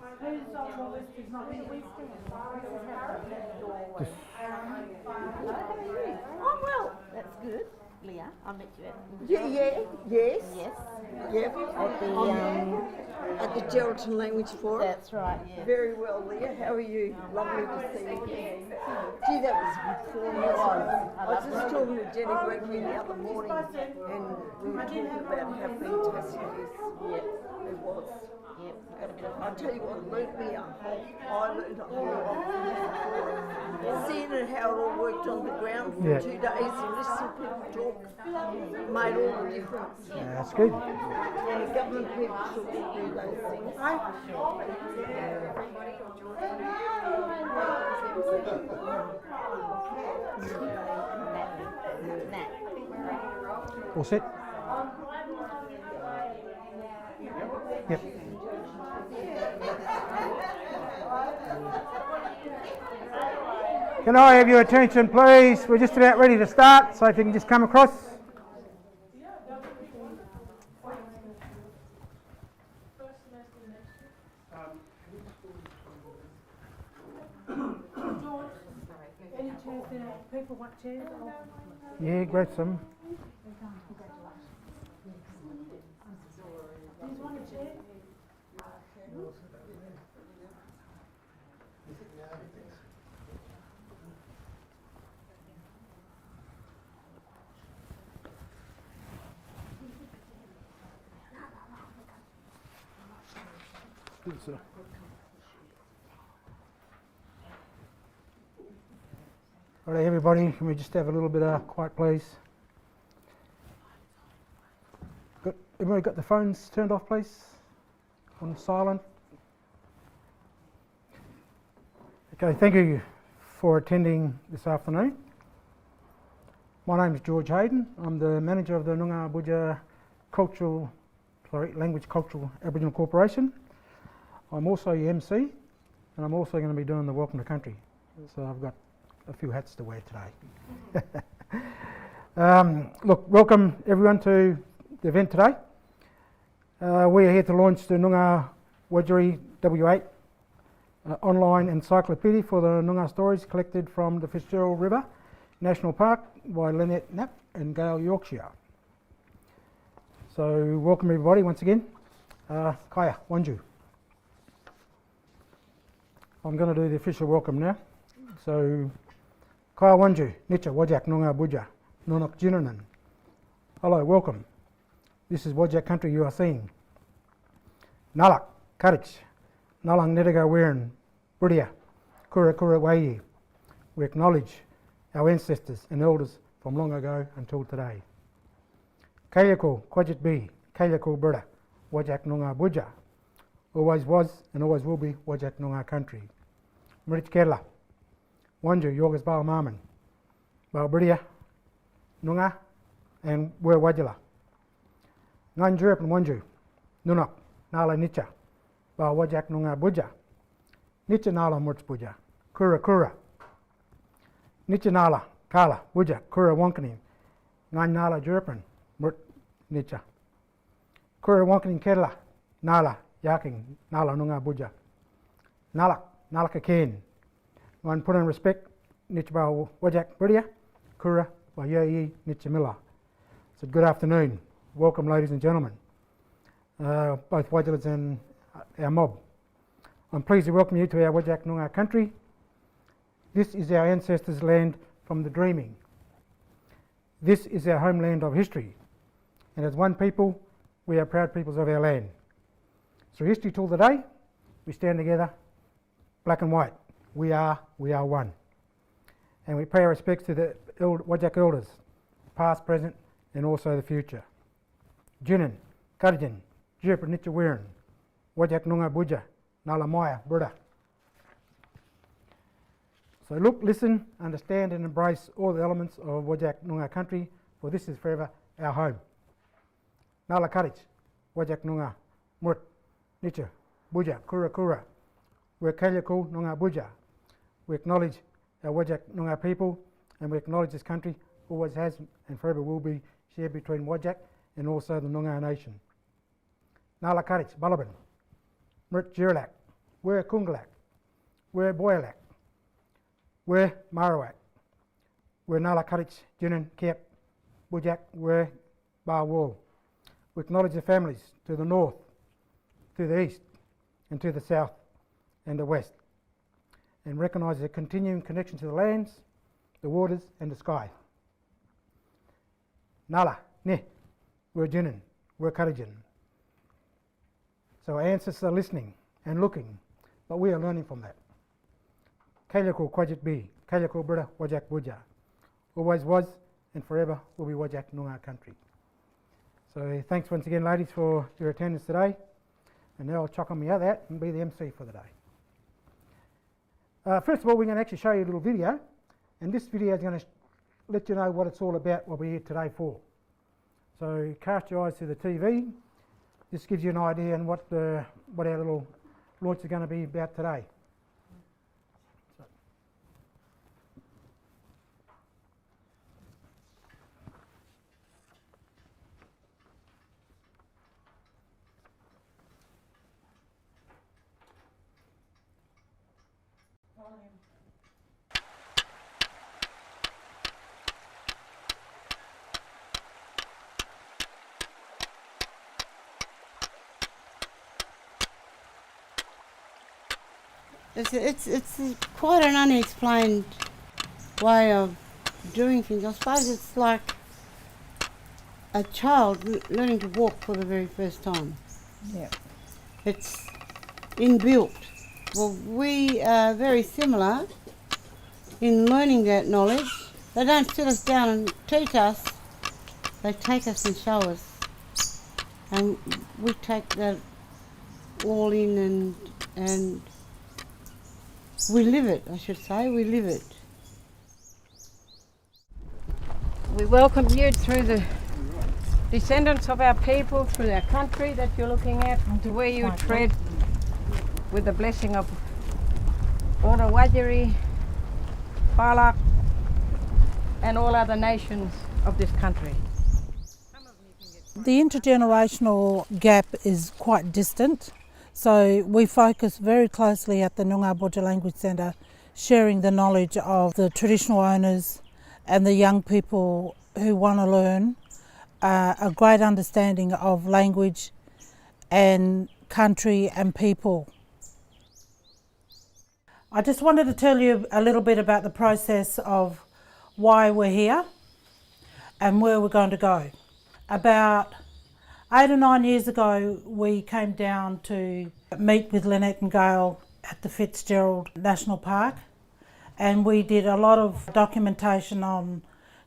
Who's on the list is not here? Oh, well, that's good. Leah, I met you at... Yes. Yes. Yep. At the Geraldton Language Forum. That's right, yeah. Very well, Leah. How are you? Lovely to see you again. Gee, that was before me. I was just talking to Jenny Gregory the other morning, and we were talking about how fantastic it is. Yeah, it was. Yep. I'll tell you what, learnt me a whole, I learned a whole lot. Seeing it how it all worked on the ground for 2 days and listening to people talk made all the difference. Yeah, that's good. And the government people should do those things. All set? Yep. Can I have your attention, please? We're just about ready to start, so if you can just come across. Any chairs there? People want chairs? Yeah, grab some. Do you want a chair? Good, sir. All right, everybody, can we just have a little bit of quiet, please? Everybody got the phones turned off, please? On silent. Okay, thank you for attending this afternoon. My name is George Hayden. I'm the manager of the Noongar Boodjar Language Cultural Aboriginal Corporation. I'm also your MC, and I'm also going to be doing the Welcome to Country. So I've got a few hats to wear today. Look, welcome everyone to the event today. We are here to launch the Noongar-Wudjari W8 online encyclopedia for the Noongar stories collected from the Fitzgerald River National Park by Lynette, Knapp and Gail, Yorkshire. So welcome everybody once again. Kaya, Wanju. I'm going to do the official welcome now. So, Kaya Wanju, Nicha, Wajak, Noongar Boodjar, Noonok Jinanan. Hello, welcome. This is Wajak country you are seeing. Nalak, Karich, Nalang Nediga Werin, Budia, Kura Kura Wayi. We acknowledge our ancestors and elders from long ago until today. Kayako, Kwajit B, Kayako Burda, Wajak Noongar Boodjar. Always was and always will be Wajak Noongar country. Mrich Kerala, Wanju, Yorgas Bao Marman, Bao Budia, Noongar, and Wer Wajala. Ngan Jurip and Wanju, Nunok, Nala Nicha, Bao Wajak Noongar Boodjar. Nicha Nala Murch Boodjar, Kura Kura. Nicha Nala, Kala, Boodjar, Kura Wonkanin, Ngan Nala Juripan, Murt Nicha. Kura Wonkanin Kerala, Nala, Yaking, Nala Noongar Boodjar. Nalak, Nalaka Kane. One put in respect, Nich Bao Wajak Budia, Kura, Wayayi, Nichamilla. So good afternoon. Welcome, ladies and gentlemen, both Wajalas and our mob. I'm pleased to welcome you to our Wajak Noongar country. This is our ancestors' land from the dreaming. This is our homeland of history. And as one people, we are proud peoples of our land. Through history till today, we stand together, black and white. We are one. And we pay our respects to the Wajak elders, past, present, and also the future. Jinan, Karjan, Jirpa Nitcha Wiran, Wajak Noongar Boodjar, Nalamaya, Burda. So look, listen, understand and embrace all the elements of Wajak Noongar country, for this is forever our home. Nala Karich, Wajak Noongar, Murt, Nitcha, Boodjar, Kura Kura. We're Kalyako Noongar Boodjar. We acknowledge our Wajak Noongar people, and we acknowledge this country always has and forever will be shared between Wajak and also the Noongar nation. Nala Karich, Balaban, Murt Jirilak, we're Kungalak, we're Boyalak, we're Marawak, we're Nalakarich, Jinan, Kep, Bujak, we're Barwal. We acknowledge the families to the north, to the east, and to the south and the west, and recognise their continuing connection to the lands, the waters, and the sky. Nala, Ne, we're Jinan, we're Karajan. So our ancestors are listening and looking, but we are learning from that. Kailako Kwajit B, Kailako Brada Wajak Boodjar. Always was and forever will be Wajak Noongar country. So thanks once again, ladies, for your attendance today. And now I'll chuck on me out that and be the MC for the day. First of all, we're going to actually show you a little video, and this video is going to let you know what it's all about, what we're here today for. So cast your eyes to the TV. This gives you an idea on what our little launch is going to be about today. It's quite an unexplained way of doing things. I suppose it's like a child learning to walk for the very first time. Yeah. It's inbuilt. Well, we are very similar in learning that knowledge. They don't sit us down and teach us, they take us and show us. And we take that all in and we live it, I should say, we live it. We welcome you through the descendants of our people, through our country that you're looking at, to where you tread with the blessing of Noongar-Wudjari, Balak, and all other nations of this country. The intergenerational gap is quite distant, so we focus very closely at the Noongar Boodjar Language Centre, sharing the knowledge of the traditional owners and the young people who want to learn a great understanding of language and country and people. I just wanted to tell you a little bit about the process of why we're here and where we're going to go. About 8 or 9 years ago, we came down to meet with Lynette and Gail at the Fitzgerald National Park, and we did a lot of documentation on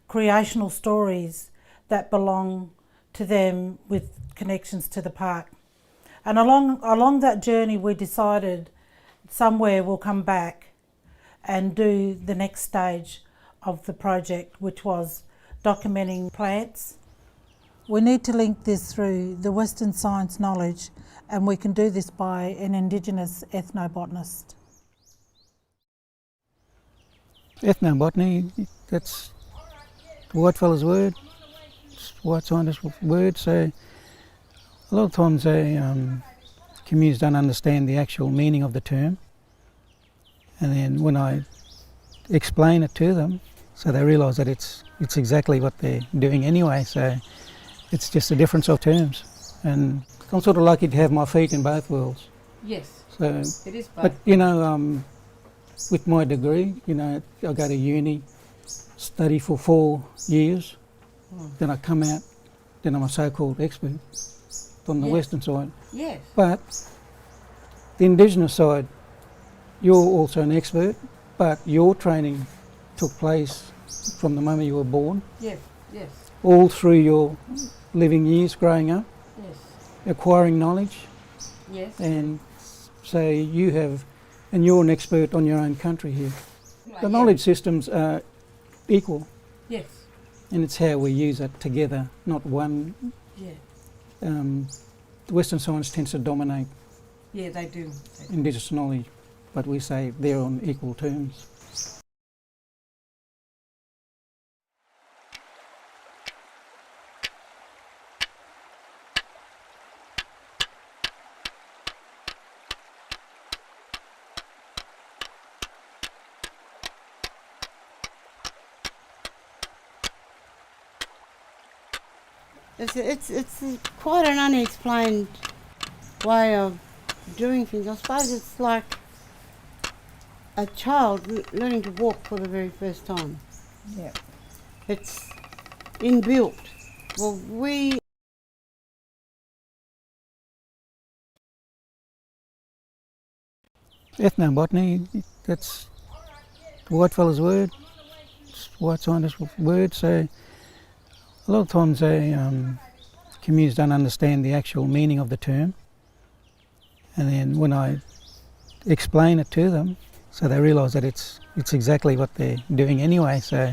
creational stories that belong to them with connections to the park. And along that journey, we decided somewhere we'll come back and do the next stage of the project, which was documenting plants. We need to link this through the Western science knowledge, and we can do this by an Indigenous ethnobotanist. Ethnobotany, that's the white fella's word, it's white scientist's word, so a lot of times communities don't understand the actual meaning of the term, and then when I explain it to them, so they realise that it's exactly what they're doing anyway, so it's just a difference of terms. And I'm sort of lucky to have my feet in both worlds. Yes, So, it is both. but you know, with my degree, you know, I go to uni, study for 4 years, then I come out, then I'm a so-called expert on the Yes. Western side. Yes, But the Indigenous side, you're also an expert, but your training took place from the moment you were born, yes, yes, all through your living years growing up, yes, acquiring knowledge, yes. and so you have, and you're an expert on your own country here. Right, The yeah. knowledge systems are equal, Yes, and it's how we use it together, not one. yeah, The Western science tends to dominate yeah, they do. Indigenous knowledge, but we say they're on equal terms. It's quite an unexplained way of doing things. I suppose it's like a child learning to walk for the very first time. Yeah. It's inbuilt. Well, we Ethnobotany, that's the white fella's word, it's white scientist's word, so a lot of times communities don't understand the actual meaning of the term, and then when I explain it to them, so they realise that it's exactly what they're doing anyway, so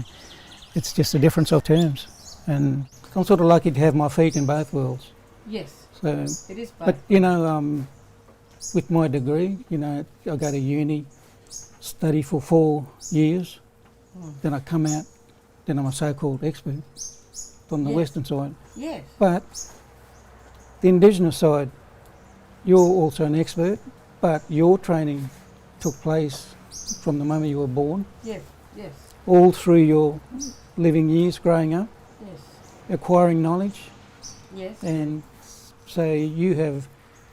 it's just a difference of terms. And I'm sort of lucky to have my feet in both worlds. Yes, So, it is both. but with my degree, I go to uni, study for 4 years, then I come out, then I'm a so-called expert from the Yes. western side. Yes. But the Indigenous side, you're also an expert, but your training took place from the moment you were born, Yes. Yes. all through your living years growing up, Yes. acquiring knowledge, Yes. and so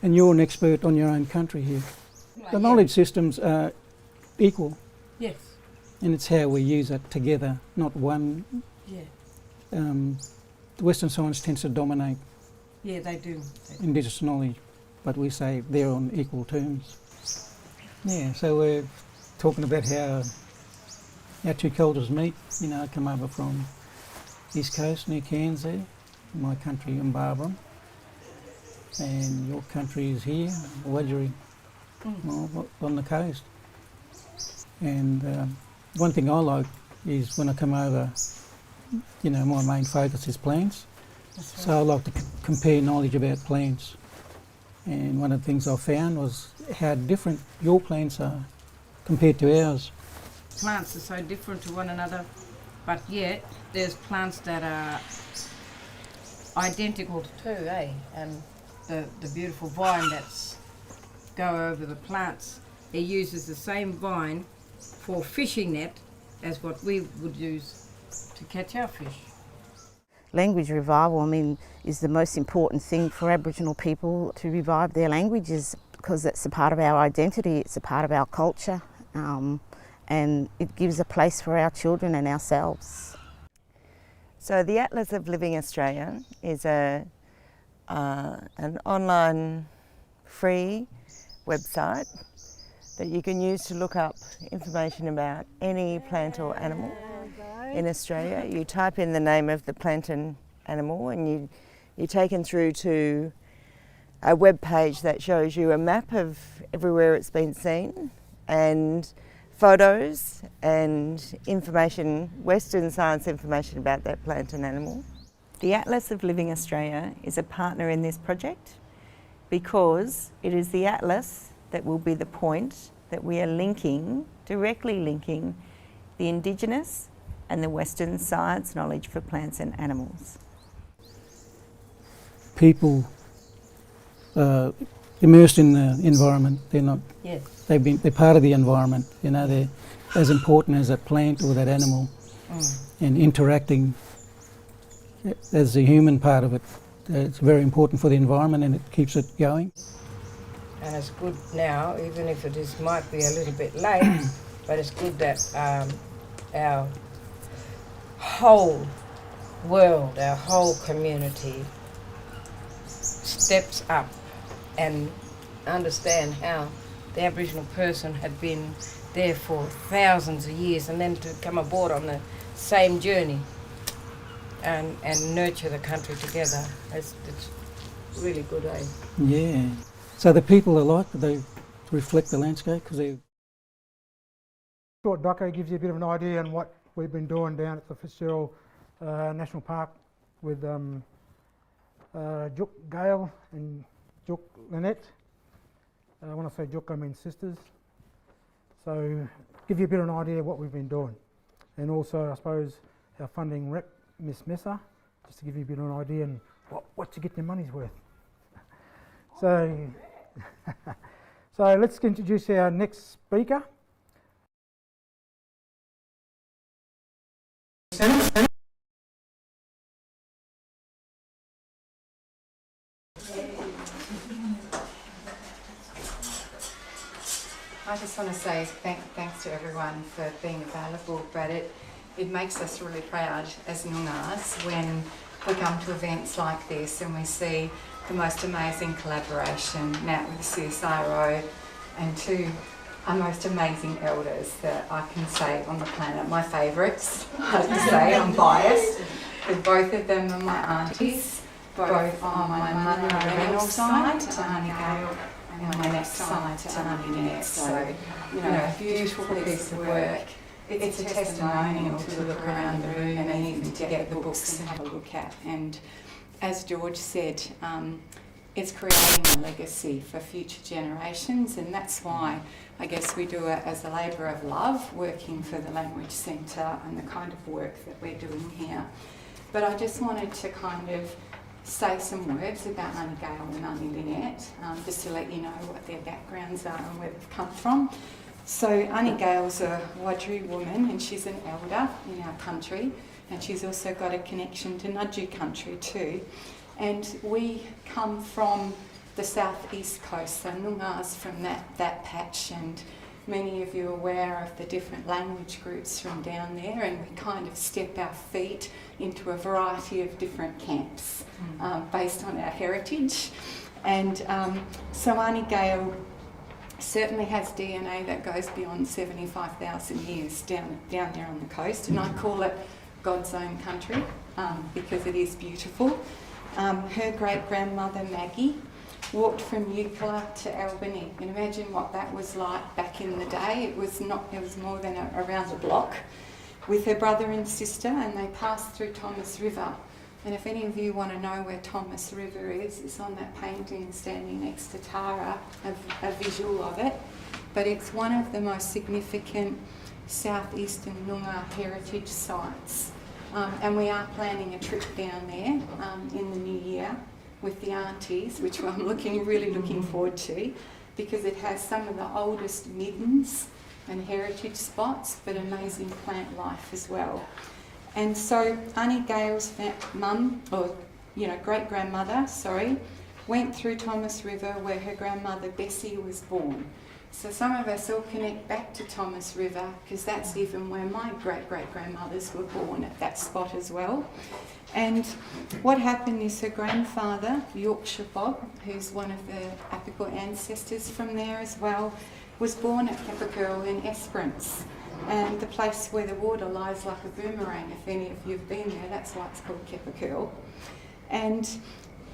and you're an expert on your own country here. The knowledge systems are equal, Yes. and it's how we use it together, not one. Yeah. The Western science tends to dominate Yeah, they do. Indigenous knowledge, but we say they're on equal terms. Yeah, so we're talking about how our two cultures meet. I come over from East Coast near Cairns there, my country in Barbaram, and your country is here, Wudjari, on the coast. And one thing I like is when I come over, my main focus is plants. So I like to compare knowledge about plants. And one of the things I found was how different your plants are compared to ours. Plants are so different to one another, but yet there's plants that are identical too, eh? And the beautiful vine that's go over the plants, it uses the same vine for fishing net as what we would use to catch our fish. Language revival, is the most important thing for Aboriginal people, to revive their languages, because it's a part of our identity, it's a part of our culture, and it gives a place for our children and ourselves. So the Atlas of Living Australia is an online free website that you can use to look up information about any plant or animal in Australia. You type in the name of the plant and animal and you're taken through to a web page that shows you a map of everywhere it's been seen and photos and information, Western science information about that plant and animal. The Atlas of Living Australia is a partner in this project because it is the atlas that will be the point that we are linking, directly linking, the Indigenous and the Western science knowledge for plants and animals. People immersed in the environment, they're not. Yes. They're part of the environment. They're as important as that plant or that animal, and interacting as the human part of it. It's very important for the environment, and it keeps it going. And it's good now, even if might be a little bit late, but it's good that our whole world, our whole community steps up and understand how the Aboriginal person had been there for thousands of years, and then to come aboard on the same journey and nurture the country together. It's really good, eh? Yeah. So the people alike, they reflect the landscape because they. Short doco gives you a bit of an idea on what we've been doing down at the CSIRO National Park with Gail and Lynette. When I say Juk, I mean sisters. So give you a bit of an idea of what we've been doing. And also, I suppose, our funding rep, Miss Messer, just to give you a bit of an idea and what you get your money's worth. So, so let's introduce our next speaker. I just want to say thanks to everyone for being available, but it makes us really proud as Noongars when we come to events like this and we see the most amazing collaboration now with the CSIRO and two our most amazing elders that I can say on the planet. My favourites, I have to say, I'm biased, but both of them are my aunties, both on my mother and Reynolds side to Auntie Gail and my next side to Auntie Lynette. So, a beautiful piece of work. It's a testimonial to look around the room and even to get the books and have a look at. And as George said, it's creating a legacy for future generations, and that's why I guess we do it as a labour of love, working for the Language Centre and the kind of work that we're doing here. But I just wanted to kind of say some words about Auntie Gail and Auntie Lynette, just to let you know what their backgrounds are and where they've come from. So Auntie Gail's a Wudjari woman and she's an elder in our country, and she's also got a connection to Nudgee country too. And we come from the southeast coast, so Noongars from that patch, and many of you are aware of the different language groups from down there, and we kind of step our feet into a variety of different camps based on our heritage. And so Auntie Gail certainly has DNA that goes beyond 75,000 years down there on the coast, and I call it God's own country because it is beautiful. Her great-grandmother Maggie walked from Eucla to Albany, and imagine what that was like back in the day. It was more than around the block, with her brother and sister, and they passed through Thomas River. And if any of you want to know where Thomas River is, it's on that painting standing next to Tara, a visual of it. But it's one of the most significant southeastern Noongar heritage sites. And we are planning a trip down there in the new year with the aunties, which I'm really looking forward to, because it has some of the oldest middens and heritage spots, but amazing plant life as well. And so Auntie Gail's great-grandmother, went through Thomas River where her grandmother Bessie was born. So some of us all connect back to Thomas River because that's even where my great-great-grandmothers were born, at that spot as well. And what happened is her grandfather, Yorkshire Bob, who's one of the apical ancestors from there as well, was born at Keppergirl in Esperance, and the place where the water lies like a boomerang. If any of you have been there, that's why it's called Keppergirl. And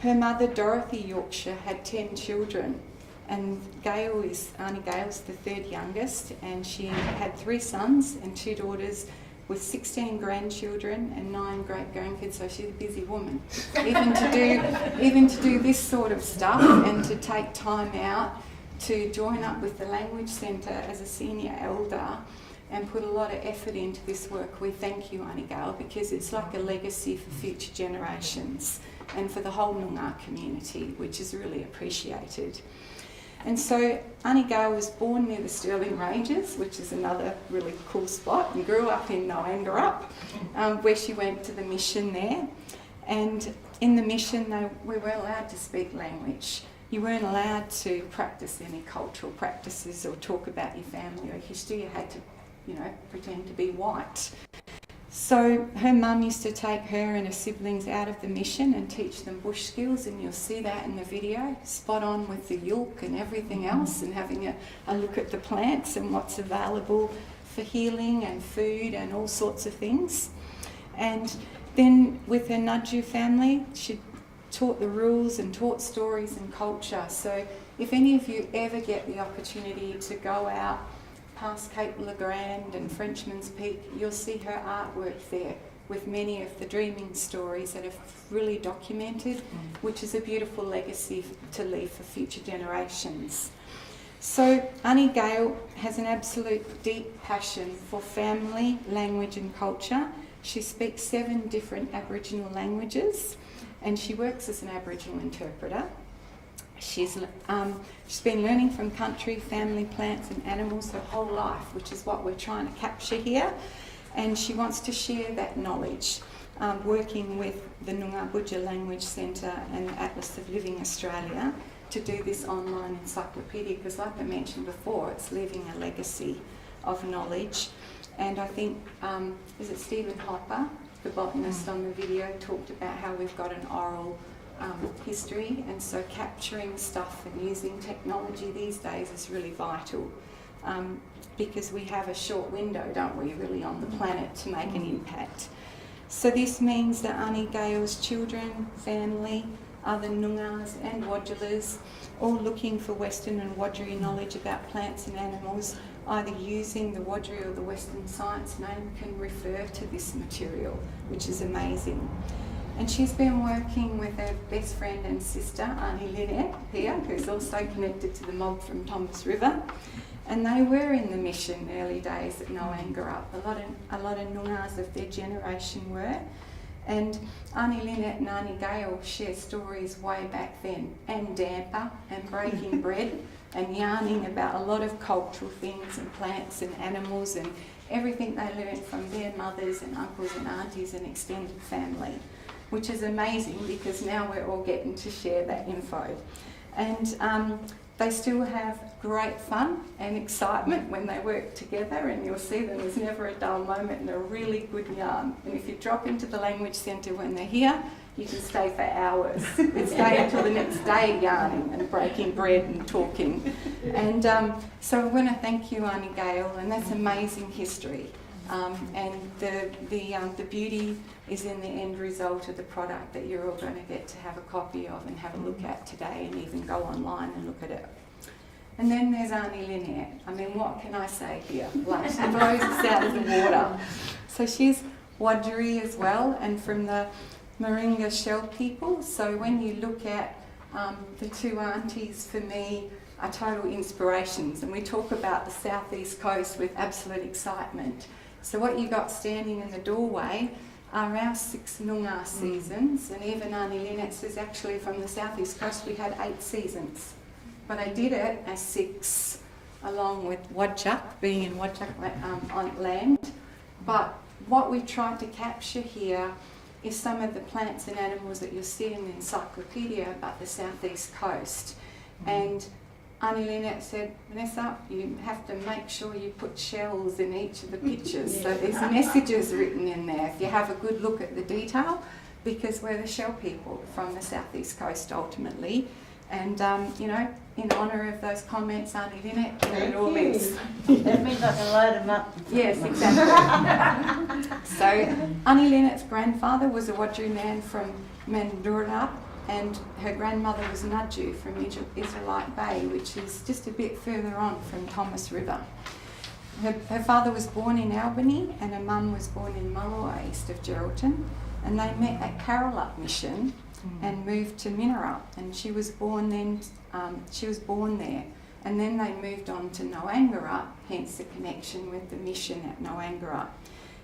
her mother, Dorothy Yorkshire, had 10 children. And Auntie Gail's the third youngest, and she had 3 sons and 2 daughters with 16 grandchildren and 9 great-grandkids, so she's a busy woman. Even to do this sort of stuff and to take time out to join up with the Language Centre as a senior elder and put a lot of effort into this work. We thank you, Auntie Gail, because it's like a legacy for future generations and for the whole Noongar community, which is really appreciated. And so Auntie Gail was born near the Stirling Ranges, which is another really cool spot, and grew up in Noongar, where she went to the mission there. And in the mission, we were allowed to speak language. You weren't allowed to practice any cultural practices or talk about your family or history. You had to, pretend to be white. So her mum used to take her and her siblings out of the mission and teach them bush skills, and you'll see that in the video, spot on with the yolk and everything else, and having a look at the plants and what's available for healing and food and all sorts of things. And then with her Nudgee family, she taught the rules and taught stories and culture. So if any of you ever get the opportunity to go out past Cape Le Grand and Frenchman's Peak, you'll see her artwork there with many of the dreaming stories that are really documented, which is a beautiful legacy to leave for future generations. So Auntie Gail has an absolute deep passion for family, language and culture. She speaks 7 different Aboriginal languages, and she works as an Aboriginal interpreter. She's been learning from country, family, plants and animals her whole life, which is what we're trying to capture here. And she wants to share that knowledge, working with the Noongar Boodjar Language Centre and Atlas of Living Australia to do this online encyclopedia because, like I mentioned before, it's leaving a legacy of knowledge. And I think, is it Stephen Hopper, the botanist on the video, talked about how we've got an oral history, and so capturing stuff and using technology these days is really vital because we have a short window, don't we, really, on the planet to make an impact. So this means that Auntie Gail's children, family, other Noongars and Wodjalas, all looking for Western and Wudjari knowledge about plants and animals, either using the Wudjari or the Western science name, can refer to this material, which is amazing. And she's been working with her best friend and sister, Auntie Lynette, here, who's also connected to the mob from Thomas River. And they were in the mission early days at Noongar-Wudjari. A lot of Noongars of their generation were. And Auntie Lynette and Auntie Gail share stories way back then, and damper and breaking bread and yarning about a lot of cultural things and plants and animals and everything they learned from their mothers and uncles and aunties and extended family, which is amazing because now we're all getting to share that info. And they still have great fun and excitement when they work together, and you'll see them, there's never a dull moment and a really good yarn. And if you drop into the Language Centre when they're here, you can stay for hours. You stay until the next day yarning and breaking bread and talking. And so I want to thank you, Auntie Gail, and that's amazing history. And the beauty is in the end result of the product that you're all going to get to have a copy of and have a look at today, and even go online and look at it. And then there's Auntie Lynette. I mean, what can I say here? Like, she blows us out of the water. So she's Wudjari as well, and from the Moringa Shell people. So when you look at the two aunties, for me, are total inspirations. And we talk about the southeast coast with absolute excitement. So what you got standing in the doorway are our 6 Noongar seasons, and even Auntie Lynette says actually from the southeast coast we had 8 seasons. But I did it as 6, along with Wudjak, being in Wudjak on land. But what we tried to capture here is some of the plants and animals that you'll see in the encyclopedia about the southeast coast. And Auntie Lynette said, Vanessa, you have to make sure you put shells in each of the pictures. So there's messages written in there if you have a good look at the detail, because we're the shell people from the southeast coast ultimately. And, you know, in honour of those comments, Auntie Lynette, it all is. That means I can load them up. Yes, exactly. So Auntie Lynette's grandfather was a Wudjari man from Mandurah, and her grandmother was Nudju from Israelite Bay, which is just a bit further on from Thomas River. Her father was born in Albany and her mum was born in Mullawa, east of Geraldton, and they met at Carolup Mission and moved to Minera, and she was born then. She was born there, and then they moved on to Noongar, hence the connection with the mission at Noongar.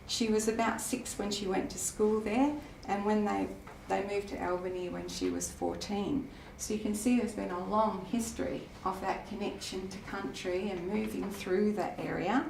She was about 6 when she went to school there, and when they moved to Albany when she was 14. So you can see there's been a long history of that connection to country and moving through that area.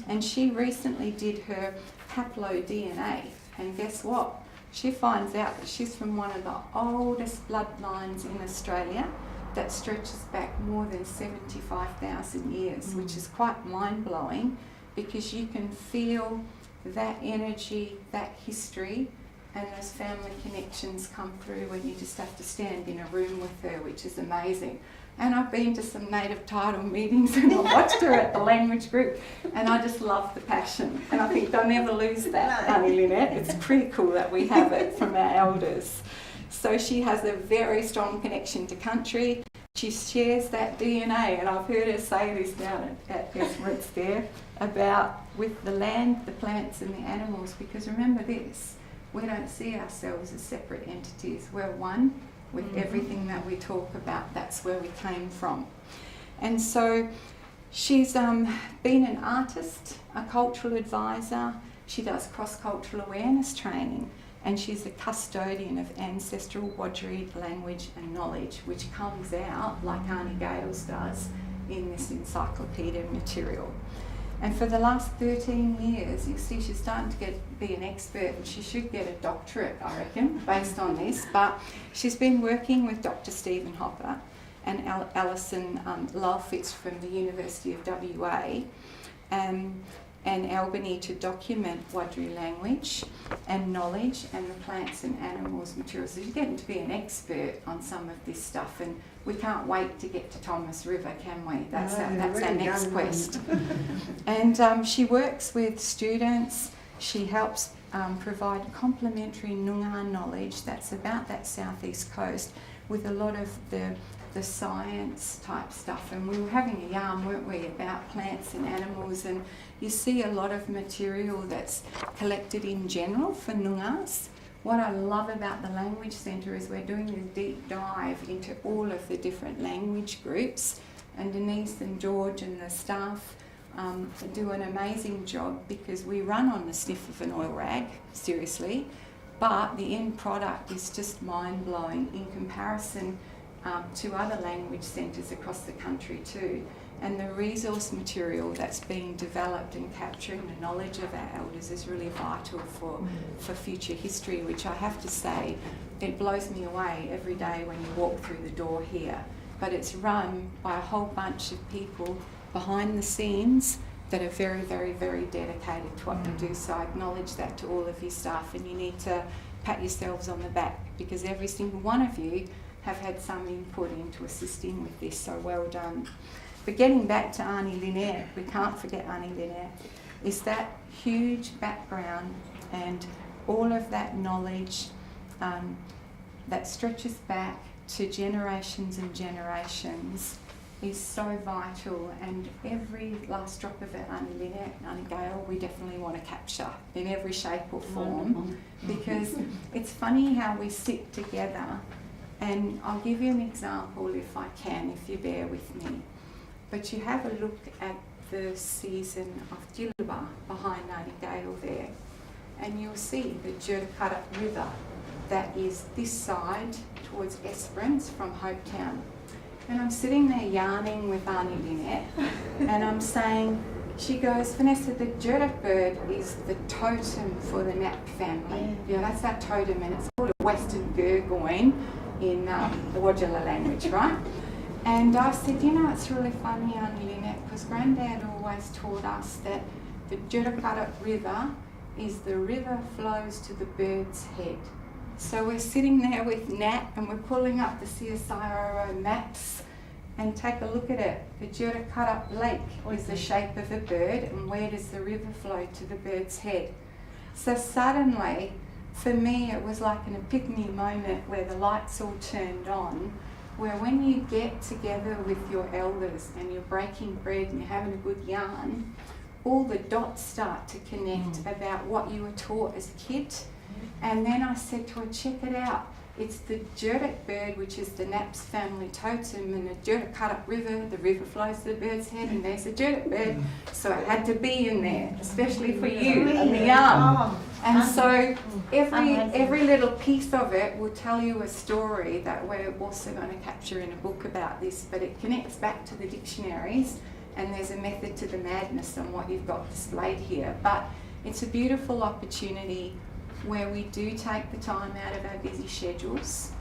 And she recently did her haplo DNA, and guess what? She finds out that she's from one of the oldest bloodlines in Australia that stretches back more than 75,000 years, which is quite mind-blowing, because you can feel that energy, that history, and those family connections come through when you just have to stand in a room with her, which is amazing. And I've been to some native title meetings and I watched her at the language group, and I just love the passion. And I think they'll never lose that, Auntie Lynette. It's critical that we have it from our elders. So she has a very strong connection to country. She shares that DNA, and I've heard her say this down at Esperance there, about with the land, the plants and the animals, because remember this, we don't see ourselves as separate entities. We're one with everything that we talk about. That's where we came from. And so she's been an artist, a cultural advisor. She does cross-cultural awareness training, and she's a custodian of ancestral Wudjari language and knowledge, which comes out, like Auntie Gail's does, in this encyclopedia material. And for the last 13 years, you see she's starting to be an expert, and she should get a doctorate, I reckon, based on this. But she's been working with Dr. Stephen Hopper, and Alison Lulfitz from the University of WA, and Albany to document Wudjari language and knowledge and the plants and animals materials. So you're getting to be an expert on some of this stuff, and we can't wait to get to Thomas River, can we? That's our next quest. And she works with students. She helps provide complementary Noongar knowledge that's about that southeast coast with a lot of the science type stuff. And we were having a yarn, weren't we, about plants and animals, and you see a lot of material that's collected in general for Noongars. What I love about the Language Centre is we're doing a deep dive into all of the different language groups, and Denise and George and the staff do an amazing job, because we run on the sniff of an oil rag, seriously, but the end product is just mind-blowing in comparison to other language centres across the country too. And the resource material that's being developed and capturing the knowledge of our elders is really vital for future history, which I have to say, it blows me away every day when you walk through the door here. But it's run by a whole bunch of people behind the scenes that are very, very, very dedicated to what they do. So I acknowledge that to all of your staff, and you need to pat yourselves on the back, because every single one of you have had some input into assisting with this, so well done. But getting back to Auntie Lynette, we can't forget Auntie Lynette, is that huge background and all of that knowledge that stretches back to generations and generations is so vital, and every last drop of it, Auntie Lynette and Auntie Gail, we definitely want to capture in every shape or form, because it's funny how we sit together. And I'll give you an example if I can, if you bear with me. But you have a look at the season of Gilba behind Auntie Gail there, and you'll see the Noongar River that is this side towards Esperance from Hopetown. And I'm sitting there yarning with Auntie Lynette, and I'm saying, she goes, Vanessa, the Noongar bird is the totem for the Knapp family. Yeah, that's our totem, and it's called a Western Gurgoyne in the Wudjari language, right? And I said, you know, it's really funny, Auntie Lynette, because Granddad always taught us that the Noongar River is the river flows to the bird's head. So we're sitting there with Nat, and we're pulling up the CSIRO maps, and take a look at it. The Noongar Lake is the shape of a bird, and where does the river flow to the bird's head? So suddenly, for me, it was like an epiphany moment where the lights all turned on, where when you get together with your elders and you're breaking bread and you're having a good yarn, all the dots start to connect about what you were taught as a kid. And then I said to her, check it out. It's the Noongar bird, which is the Knapp's family totem, and the Noongar River, the river flows to the bird's head, and there's a Noongar bird. So it had to be in there, especially for you and the yarn. And so every little piece of it will tell you a story that we're also going to capture in a book about this, but it connects back to the dictionaries, and there's a method to the madness on what you've got displayed here. But it's a beautiful opportunity where we do take the time out of our busy schedules,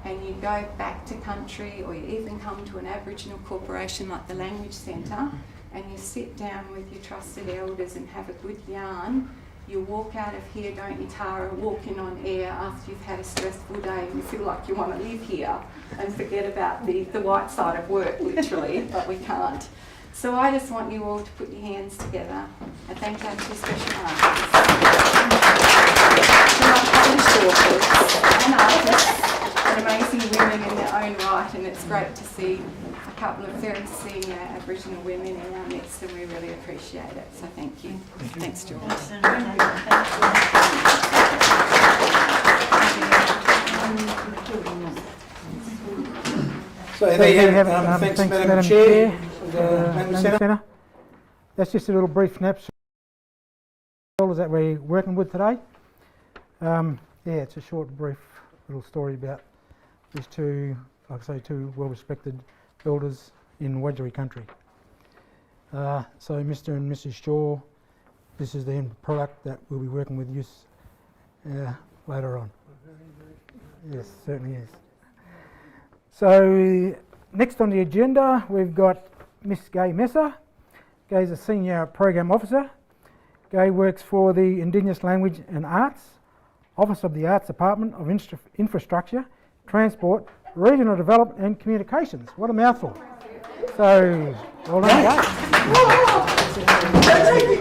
and you go back to country, or you even come to an Aboriginal corporation like the Language Centre, and you sit down with your trusted elders and have a good yarn. You walk out of here, don't you, Tara, walking on air after you've had a stressful day and you feel like you want to live here and forget about the white side of work, literally, but we can't. So I just want you all to put your hands together and thank our two special artists. Who are published authors and artists and amazing women in their own right, and it's great to see a couple of very senior Aboriginal women in our midst, and we really appreciate it. So thank you. Thanks, George. So there you have it. Thanks, Madam Chair. Centre. That's just a little brief snapshot that we're working with today. Yeah, it's a short, brief little story about these two, like I say, two well-respected elders in Wudjari country. So Mr. and Mrs. Shaw, this is the end product that we'll be working with you later on. Yes, certainly is. So Next on the agenda, we've got Miss Gail Messer. Gay's a Senior Program Officer. Gay works for the Indigenous Language and Arts, Office of the Arts Department of Infrastructure, Transport, Regional Development and Communications. What a mouthful. So, well done, Gay.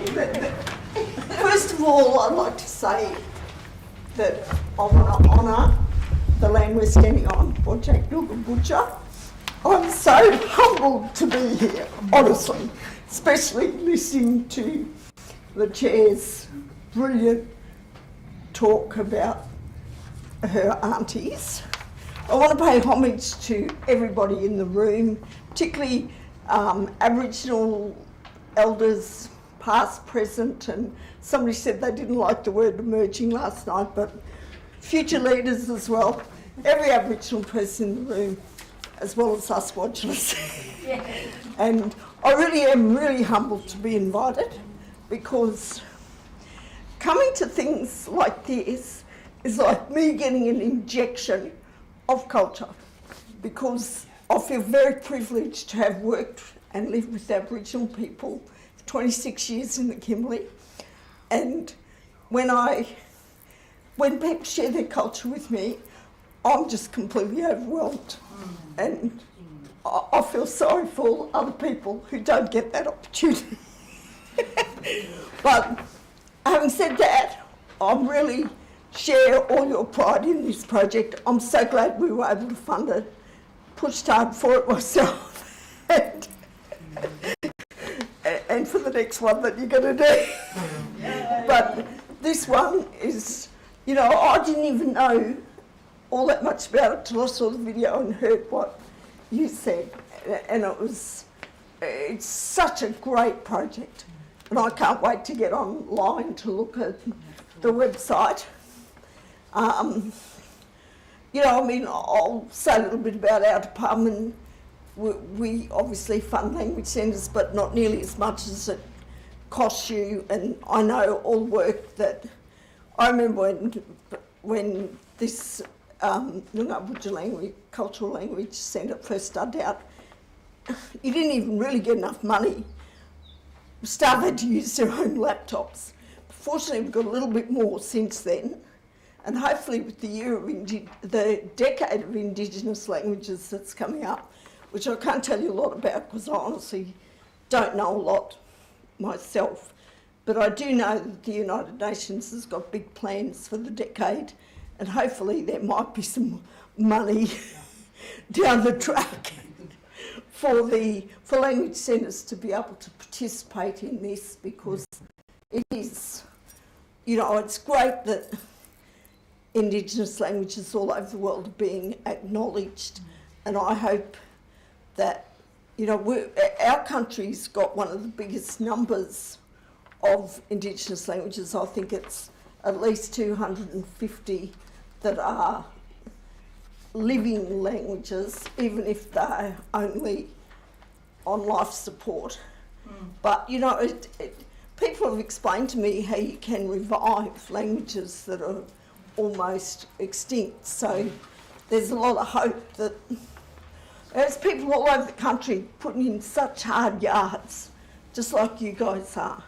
First of all, I'd like to say that I want to honour the land we're standing on, Noongar Boodjar. I'm so humbled to be here, honestly, especially listening to the Chair's brilliant talk about her aunties. I want to pay homage to everybody in the room, particularly Aboriginal elders, past, present, and somebody said they didn't like the word emerging last night, but future leaders as well. Every Aboriginal person in the room, as well as us Wodjlers. And I really am really humbled to be invited, because coming to things like this is like me getting an injection of culture, because I feel very privileged to have worked and lived with Aboriginal people for 26 years in the Kimberley. And when people share their culture with me, I'm just completely overwhelmed. And I feel sorry for other people who don't get that opportunity. But having said that, I really share all your pride in this project. I'm so glad we were able to fund it, pushed hard for it myself, and for the next one that you're going to do. But this one is, you know, I didn't even know all that much about it till I saw the video and heard what you said, and it's such a great project, and I can't wait to get online to look at the website. You know, I mean, I'll say a little bit about our department. We obviously fund language centres, but not nearly as much as it costs you, and I know all the work that I remember when this Noongar Boodjar Cultural Language Centre first started out, you didn't even really get enough money. Staff had to use their own laptops. Fortunately, we've got a little bit more since then, and hopefully with the year of the decade of Indigenous languages that's coming up, which I can't tell you a lot about because I honestly don't know a lot myself, but I do know that the United Nations has got big plans for the decade, and hopefully there might be some money down the track for language centres to be able to participate in this, because it is, you know, it's great that Indigenous languages all over the world are being acknowledged, and I hope that, you know, our country's got one of the biggest numbers of Indigenous languages. I think it's at least 250 that are living languages, even if they're only on life support. But, you know, people have explained to me how you can revive languages that are almost extinct. So there's a lot of hope that there's people all over the country putting in such hard yards, just like you guys are,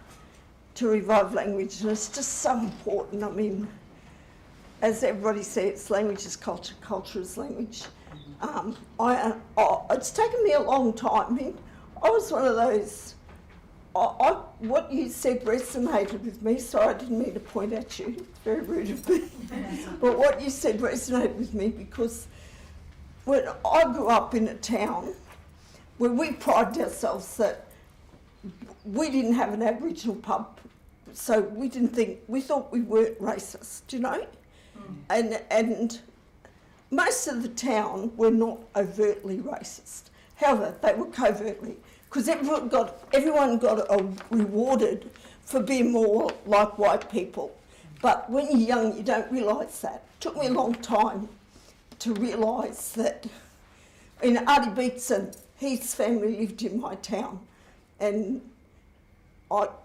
to revive language, and it's just so important. I mean, as everybody says, language is culture, culture is language. It's taken me a long time. I mean, I was one of those, what you said resonated with me. Sorry, I didn't mean to point at you, it's very rude of me. But what you said resonated with me because when I grew up in a town where we prided ourselves that we didn't have an Aboriginal pub, so we thought we weren't racist, you know? And most of the town were not overtly racist. However, they were covertly, because everyone got rewarded for being more like white people. But when you're young, you don't realise that. It took me a long time to realise that. In Artie Beetson, his family lived in my town, and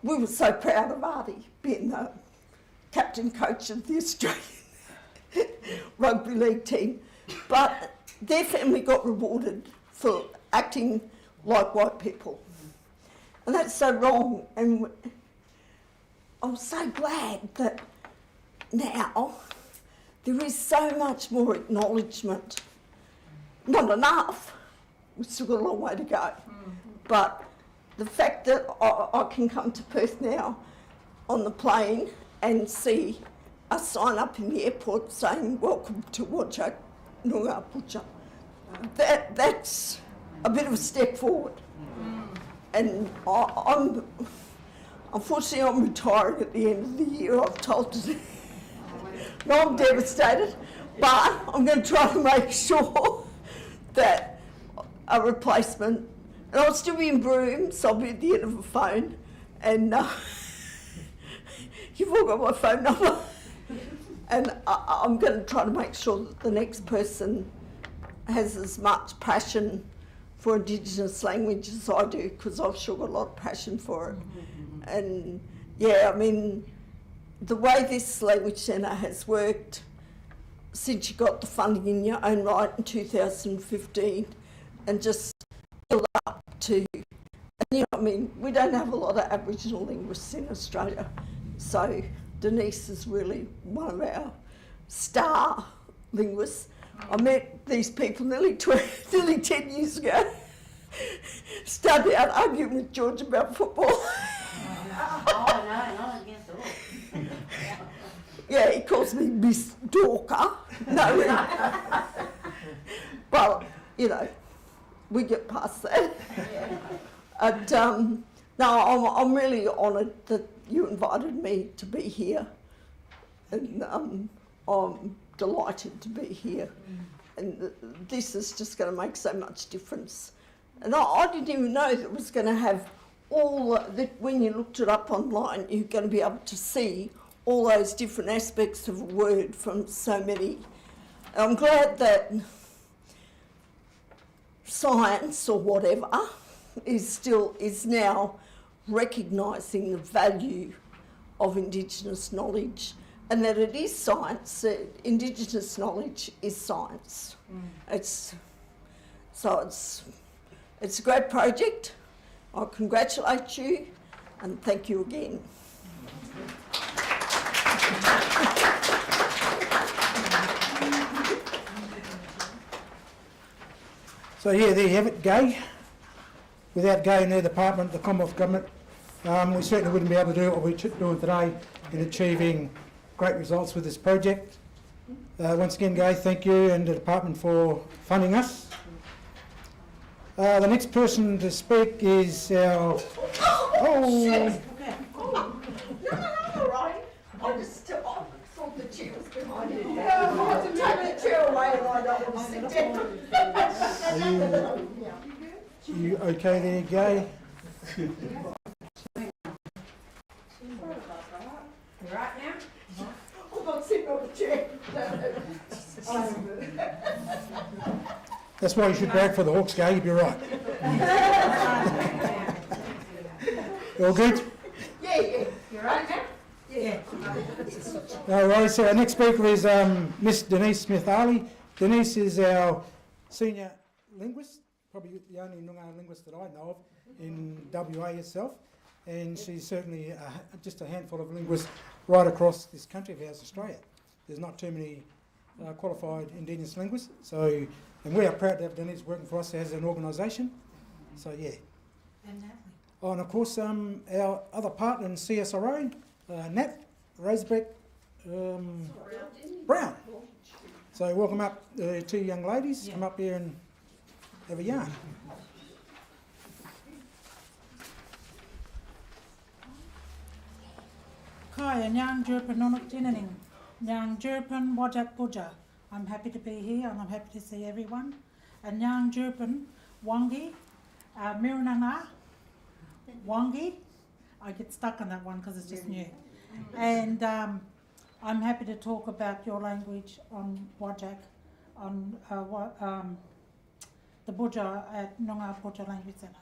we were so proud of Artie being the captain coach of the Australian rugby league team. But their family got rewarded for acting like white people. And that's so wrong. And I'm so glad that now there is so much more acknowledgement. Not enough. We've still got a long way to go. But the fact that I can come to Perth now on the plane and see a sign up in the airport saying welcome to Wudjak, Noongar Boodjar, that's a bit of a step forward. And unfortunately I'm retiring at the end of the year, I've told today. No, I'm devastated, but I'm going to try to make sure that a replacement, and I'll still be in Broome, so I'll be at the end of a phone, and you've all got my phone number, and I'm going to try to make sure that the next person has as much passion for Indigenous language as I do, because I've sure got a lot of passion for it. And yeah, I mean, the way this language centre has worked since you got the funding in your own right in 2015, and just build up to, and you know, I mean, we don't have a lot of Aboriginal linguists in Australia, so Denise is really one of our star linguists. I met these people nearly 10 years ago. Started out arguing with George about football. Oh, no, not against all. Yeah, he calls me Miss Dorker. No, but, you know, we get past that. And, no, I'm really honoured that you invited me to be here. And I'm delighted to be here. And this is just going to make so much difference. And I didn't even know that it was going to have all that. When you looked it up online, you're going to be able to see all those different aspects of a word from so many. And I'm glad that science or whatever is now recognising the value of Indigenous knowledge, and that it is science. Indigenous knowledge is science. It's a great project. I congratulate you and thank you again. So yeah, there you have it, Gail. Without Gail in their department, the Commonwealth Government, we certainly wouldn't be able to do what we're doing today in achieving great results with this project. Once again, Gail, thank you and the department for funding us. The next person to speak is our... Oh! All right. I just thought the chair was behind you. No, take the chair away and I don't want to sit down. You okay there, Gail? Right now? I'm not sitting on the chair. That's why you should brag for the Hawks, Gail, you'll be right. You all good? Yeah. You right now? Yeah. No worries. So our next speaker is Miss Denise Smith-Arley. Denise is our senior linguist, probably the only Noongar linguist that I know of in WA itself, and she's certainly just a handful of linguists right across this country of ours, Australia. There's not too many qualified Indigenous linguists, so, and we are proud to have Denise working for us as an organisation. So yeah. Oh, and of course our other partner in CSIRO, Knapp, Rosebeck, Brown. So welcome up, two young ladies. Come up here and have a yarn. Kaya Nyang Jerpan Noongar Jinaning, Nyang Jerpan Wudjak Boodjar. I'm happy to be here and I'm happy to see everyone. And Nyang Jerpan Wangi, Mirananga, Wangi. I get stuck on that one because it's just new. And I'm happy to talk about your language on Wudjak, on the Boodjar at Noongar Boodjar Language Centre.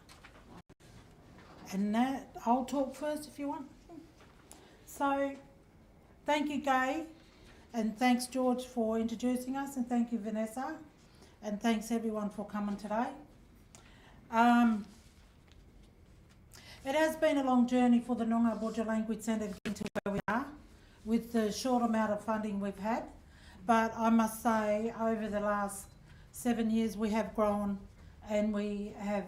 And that, I'll talk first if you want. So, thank you, Gail, and thanks, George, for introducing us, and thank you, Vanessa, and thanks everyone for coming today. It has been a long journey for the Noongar Boodjar Language Centre to get to where we are with the short amount of funding we've had. But I must say, over the last 7 years, we have grown and we have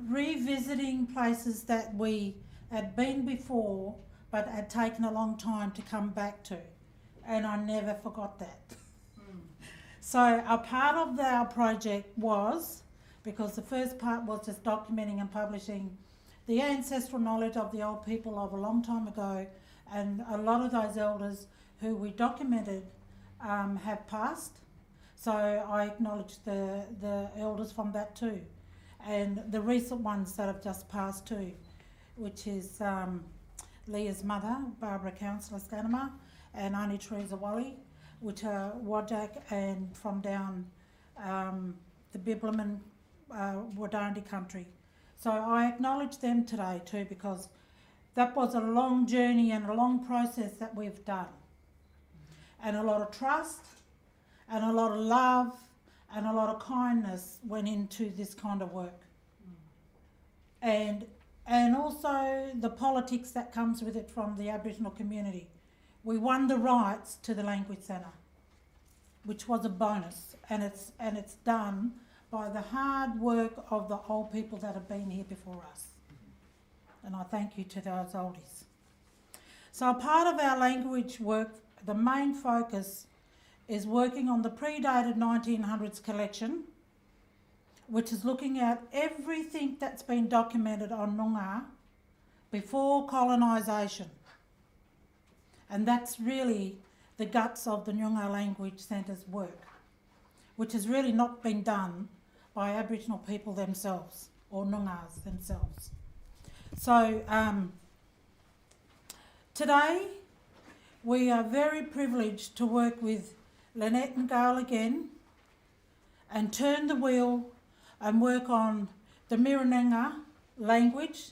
revisiting places that we had been before but had taken a long time to come back to. And I never forgot that. So a part of our project was, because the first part was just documenting and publishing the ancestral knowledge of the old people of a long time ago, and a lot of those elders who we documented have passed. So I acknowledge the elders from that too, and the recent ones that have just passed too, which is Leah's mother, Barbara Councillor Scanama, and Auntie Teresa Wally, which are Wajak and from down the Bibliman Wadandi country. So I acknowledge them today too, because that was a long journey and a long process that we've done. And a lot of trust and a lot of love and a lot of kindness went into this kind of work. And also the politics that comes with it from the Aboriginal community. We won the rights to the Language Centre, which was a bonus, and it's done by the hard work of the old people that have been here before us. And I thank you to those oldies. So part of our language work, the main focus is working on the predated 1900s collection, which is looking at everything that's been documented on Noongar before colonisation. And that's really the guts of the Noongar Language Centre's work, which has really not been done by Aboriginal people themselves or Noongars themselves. So today we are very privileged to work with Lynette and Gail again and turn the wheel and work on the Mirananga language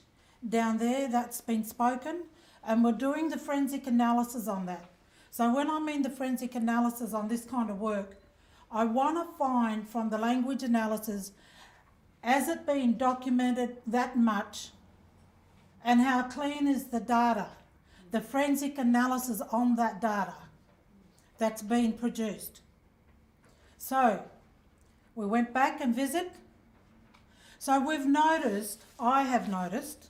down there that's been spoken, and we're doing the forensic analysis on that. So when I mean the forensic analysis on this kind of work, I want to find from the language analysis, has it been documented that much, and how clean is the data, the forensic analysis on that data that's been produced. So we went back and visited. So we've noticed, I have noticed,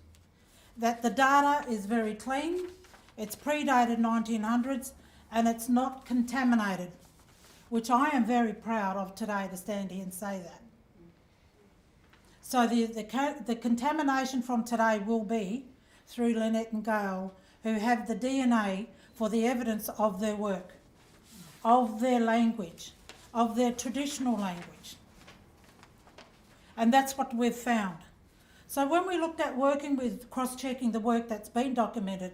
that the data is very clean, it's predated 1900s, and it's not contaminated, which I am very proud of today to stand here and say that. So the contamination from today will be through Lynette and Gail, who have the DNA for the evidence of their work, of their language, of their traditional language. And that's what we've found. So when we looked at working with cross-checking the work that's been documented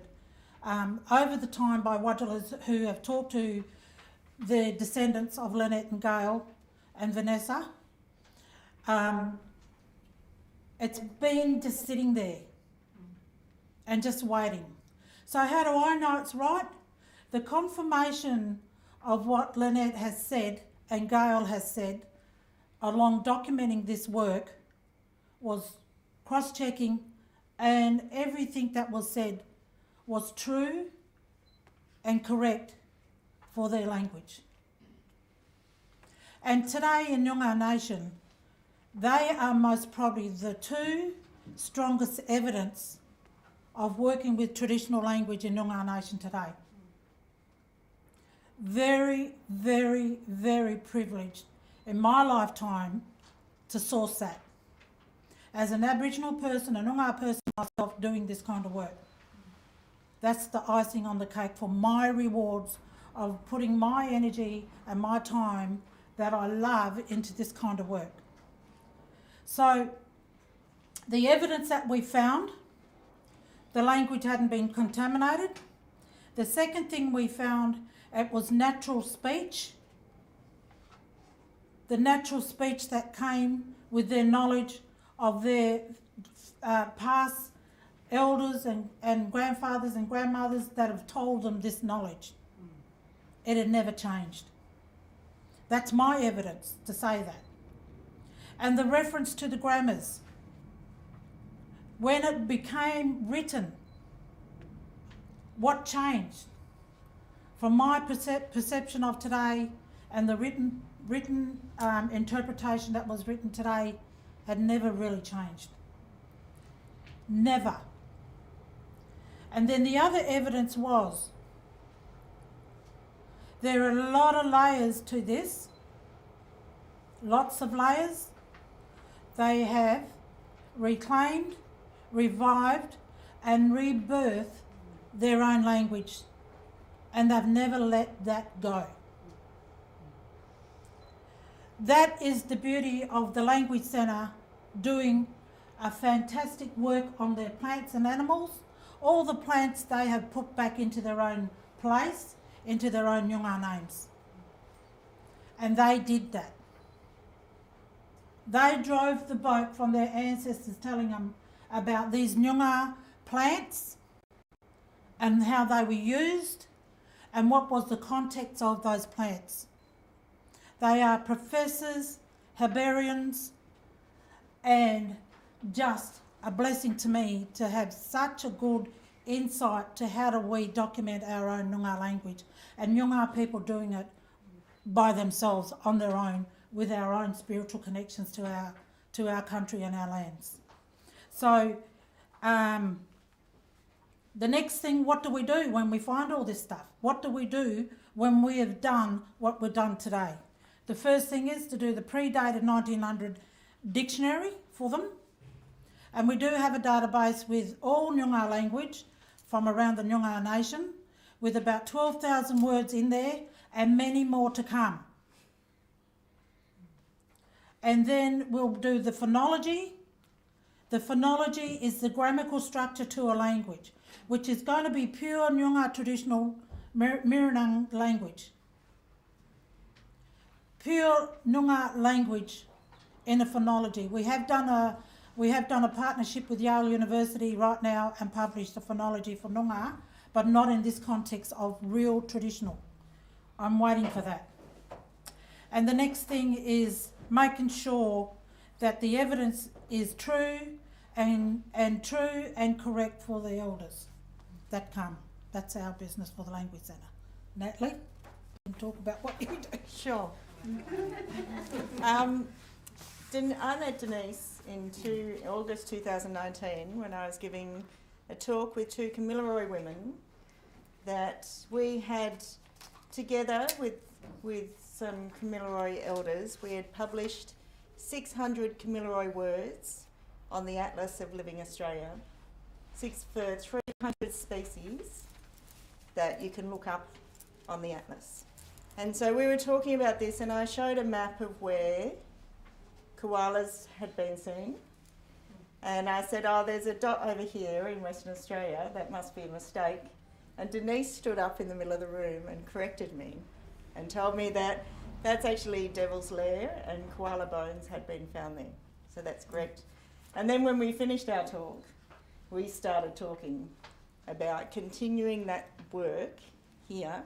over the time by Wadjalas who have talked to the descendants of Lynette and Gail and Vanessa, it's been just sitting there and just waiting. So how do I know it's right? The confirmation of what Lynette has said and Gail has said along documenting this work was cross-checking, and everything that was said was true and correct for their language. And today in Noongar Nation, they are most probably the two strongest evidence of working with traditional language in Noongar Nation today. Very, very, very privileged in my lifetime to source that. As an Aboriginal person, a Noongar person myself doing this kind of work. That's the icing on the cake for my rewards of putting my energy and my time that I love into this kind of work. So the evidence that we found, the language hadn't been contaminated. The second thing we found, it was natural speech. The natural speech that came with their knowledge of their past elders and grandfathers and grandmothers that have told them this knowledge. It had never changed. That's my evidence to say that. And the reference to the grammars. When it became written, what changed? From my perception of today and the written interpretation that was written today had never really changed. Never. And then the other evidence was there are a lot of layers to this, lots of layers. They have reclaimed, revived and rebirthed their own language, and they've never let that go. That is the beauty of the Language Centre doing a fantastic work on their plants and animals. All the plants they have put back into their own place, into their own Noongar names. And they did that. They drove the boat from their ancestors telling them about these Noongar plants and how they were used and what was the context of those plants. They are professors, herbarians, and just a blessing to me to have such a good insight to how do we document our own Noongar language and Noongar people doing it by themselves on their own with our own spiritual connections to our country and our lands. So the next thing, what do we do when we find all this stuff? What do we do when we have done what we've done today? The first thing is to do the pre-dated 1900 dictionary for them. And we do have a database with all Noongar language from around the Noongar nation with about 12,000 words in there and many more to come. And then we'll do the phonology. The phonology is the grammatical structure to a language, which is going to be pure Noongar traditional Mirinang language. Pure Noongar language in a phonology. We have done a partnership with Yale University right now and published a phonology for Noongar, but not in this context of real traditional. I'm waiting for that. And the next thing is making sure that the evidence is true and correct for the elders that come. That's our business for the Language Centre. Natalie, you can talk about what you do. Sure. I met Denise in August 2019 when I was giving a talk with two Kamilaroi women that we had together with some Kamilaroi elders. We had published 600 Kamilaroi words on the Atlas of Living Australia, for 300 species that you can look up on the Atlas. And so we were talking about this and I showed a map of where koalas had been seen. And I said, oh, there's a dot over here in Western Australia, that must be a mistake. And Denise stood up in the middle of the room and corrected me and told me that that's actually Devil's Lair and koala bones had been found there. So that's correct. And then when we finished our talk, we started talking about continuing that work here.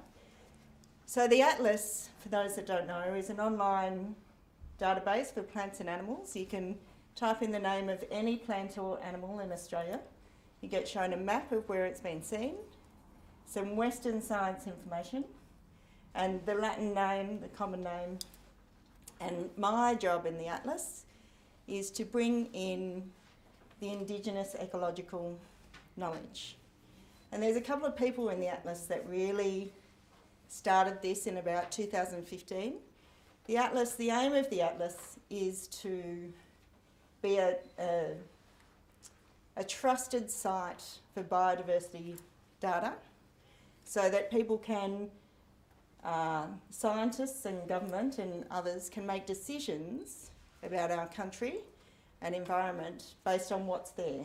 So the Atlas, for those that don't know, is an online database for plants and animals. You can type in the name of any plant or animal in Australia. You get shown a map of where it's been seen, some Western science information, and the Latin name, the common name. And my job in the Atlas is to bring in the Indigenous ecological knowledge. And there's a couple of people in the Atlas that really started this in about 2015. The Atlas, the aim of the Atlas is to be a trusted site for biodiversity data so that people can, scientists and government and others can make decisions about our country and environment based on what's there.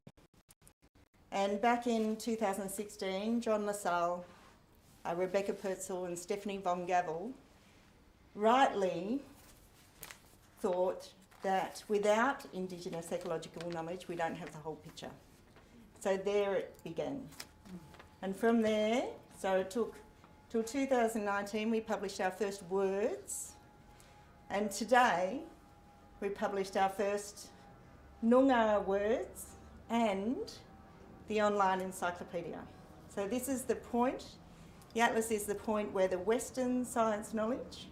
And back in 2016, John LaSalle, Rebecca Purcell and Stephanie von Gavel rightly thought that without Indigenous ecological knowledge, we don't have the whole picture. So there it began. And from there, so it took till 2019, we published our first words. And today, we published our first Noongar words and the online encyclopedia. So this is the point, the atlas is the point where the Western science knowledge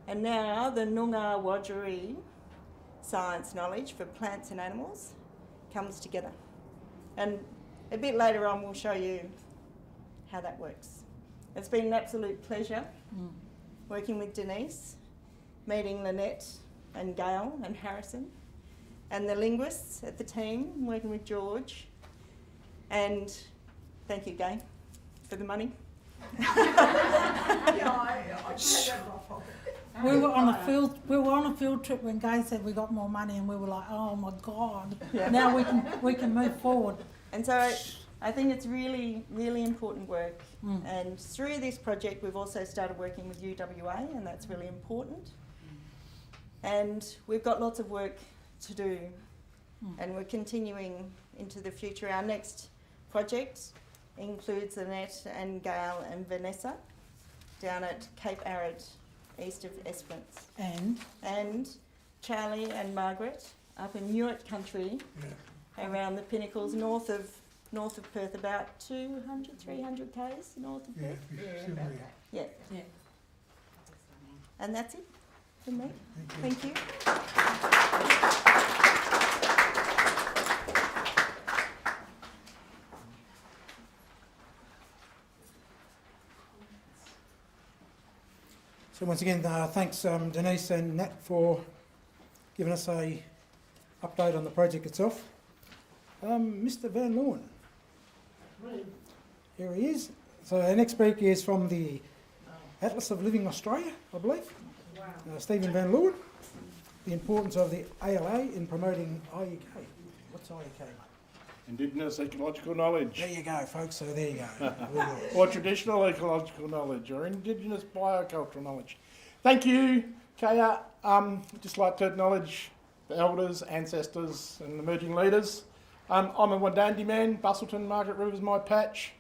and now the Noongar-Wudjari science knowledge for plants and animals comes together. And a bit later on we'll show you how that works. It's been an absolute pleasure working with Denise, meeting Lynette and Gail and Harrison, and the linguists at the team, working with George. And thank you, Gail, for the money. We were on a field trip when Gail said we got more money, and we were like, oh my God! Yeah. Now we can move forward. And so I think it's really, really important work. And through this project, we've also started working with UWA, and that's really important. And we've got lots of work to do, and we're continuing into the future. Our next project includes Lynette and Gail and Vanessa down at Cape Arid, east of Esperance. And Charlie and Margaret up in Newitt country, around the pinnacles north of Perth, about 200, 300 k's north of Perth. Yeah. And that's it from me. Thank you. So once again, thanks Denise and Nat for giving us a update on the project itself. Mr. Van Leeuwen. Here he is. So our next speaker is from the Atlas of Living Australia, I believe. Stephen Van Leeuwen. The importance of the ALA in promoting IEK. What's IEK, mate? Indigenous ecological knowledge. There you go, folks. So there you go. Or traditional ecological knowledge, or Indigenous biocultural knowledge. Thank you, Kaya. I'd just like to acknowledge the elders, ancestors, and emerging leaders. I'm a Wadandi man. Bustleton, Margaret River's my patch.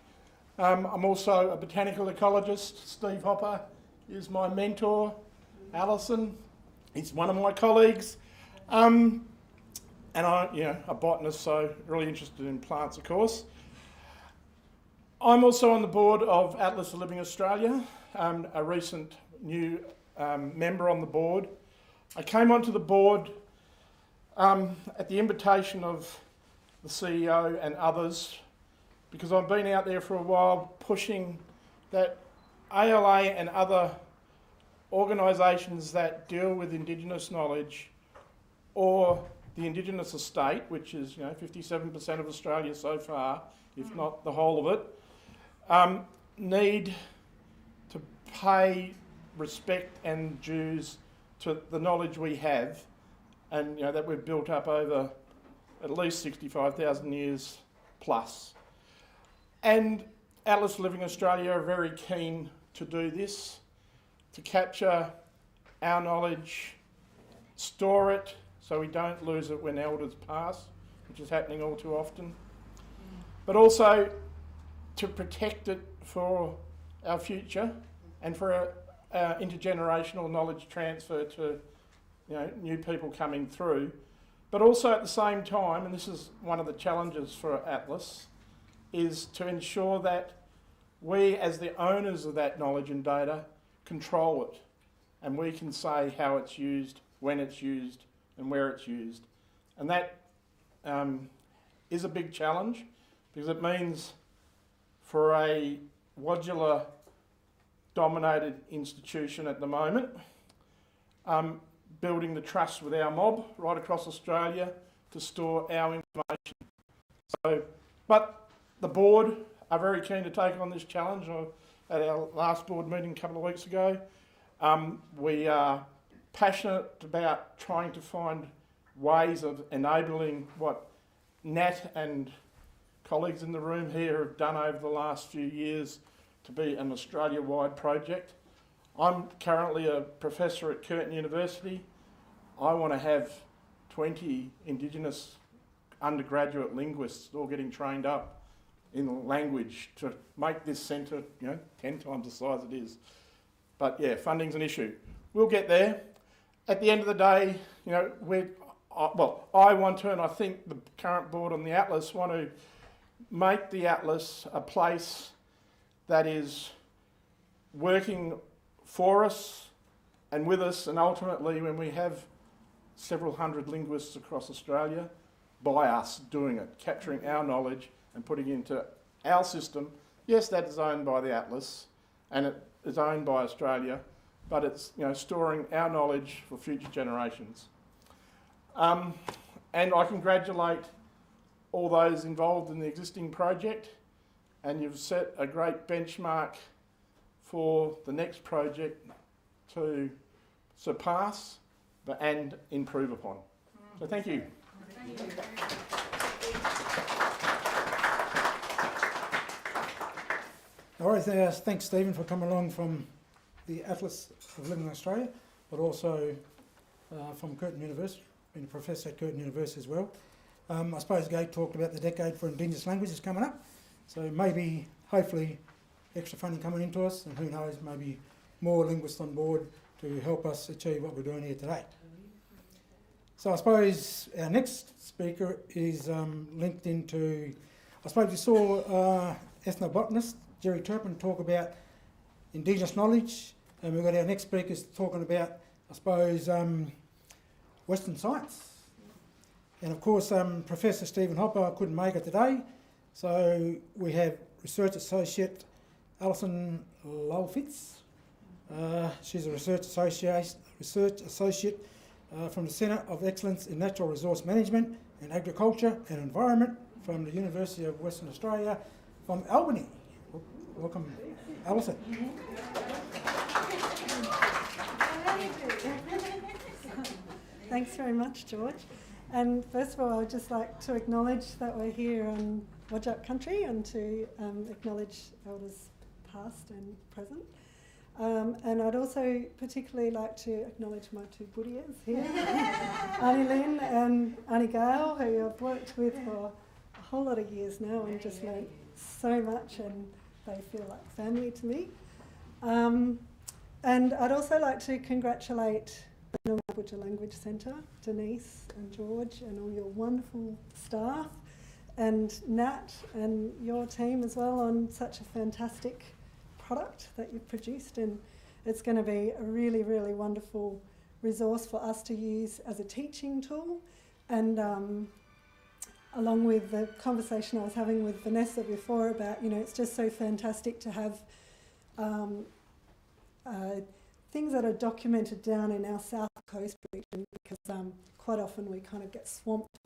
I'm also a botanical ecologist. Steve Hopper is my mentor. Alison, he's one of my colleagues. And I'm a botanist, so really interested in plants, of course. I'm also on the board of Atlas of Living Australia, a recent new member on the board. I came onto the board at the invitation of the CEO and others, because I've been out there for a while pushing that ALA and other organisations that deal with Indigenous knowledge, or the Indigenous estate, which is 57% of Australia so far, if not the whole of it, need to pay respect and dues to the knowledge we have, and that we've built up over at least 65,000 years plus. And Atlas Living Australia are very keen to do this, to capture our knowledge, store it so we don't lose it when elders pass, which is happening all too often, but also to protect it for our future and for intergenerational knowledge transfer to new people coming through. But also at the same time, and this is one of the challenges for Atlas, is to ensure that we as the owners of that knowledge and data control it, and we can say how it's used, when it's used and where it's used. And that is a big challenge, because it means for a Wodjula dominated institution at the moment, building the trust with our mob right across Australia to store our information. So, but the board are very keen to take on this challenge. At our last board meeting a couple of weeks ago, we are passionate about trying to find ways of enabling what Nat and colleagues in the room here have done over the last few years to be an Australia-wide project. I'm currently a professor at Curtin University. I want to have 20 Indigenous undergraduate linguists all getting trained up in language to make this centre 10 times the size it is. But yeah, funding's an issue. We'll get there. at the end of the day, you know, I want to, and I think the current board on the Atlas want to make the Atlas a place that is working for us and with us, and ultimately when we have several hundred linguists across Australia, by us doing it, capturing our knowledge and putting it into our system. Yes, that is owned by the Atlas and it is owned by Australia, but it's, you know, storing our knowledge for future generations. And I congratulate all those involved in the existing project, and you've set a great benchmark for the next project to surpass and improve upon. So thank you. Thank you. All right, thanks Stephen for coming along from the Atlas of Living Australia, but also from Curtin University, been a professor at Curtin University as well. I suppose Gail talked about the decade for Indigenous languages coming up, so maybe, hopefully, extra funding coming into us, and who knows, maybe more linguists on board to help us achieve what we're doing here today. So I suppose our next speaker is linked into, I suppose you saw ethnobotanist Jerry Turpin talk about Indigenous knowledge, and we've got our next speakers talking about, I suppose, Western science. And of course, Professor Stephen Hopper couldn't make it today, so we have Research Associate Alison Lolfitz. She's a Research Associate from the Centre of Excellence in Natural Resource Management and Agriculture and Environment from the University of Western Australia from Albany. Welcome, Alison. Thanks very much, George. And first of all, I'd just like to acknowledge that we're here on Whadjuk country and to acknowledge elders past and present. And I'd also particularly like to acknowledge my two Boodjars here, Auntie Lynn and Auntie Gail, who I've worked with for a whole lot of years now and just learnt so much, and they feel like family to me. And I'd also like to congratulate the Noongar Boodjar Language Centre, Denise and George and all your wonderful staff, and Nat and your team as well on such a fantastic product that you've produced, and it's going to be a really, really wonderful resource for us to use as a teaching tool. And along with the conversation I was having with Vanessa before about, you know, it's just so fantastic to have things that are documented down in our South Coast region, because quite often we kind of get swamped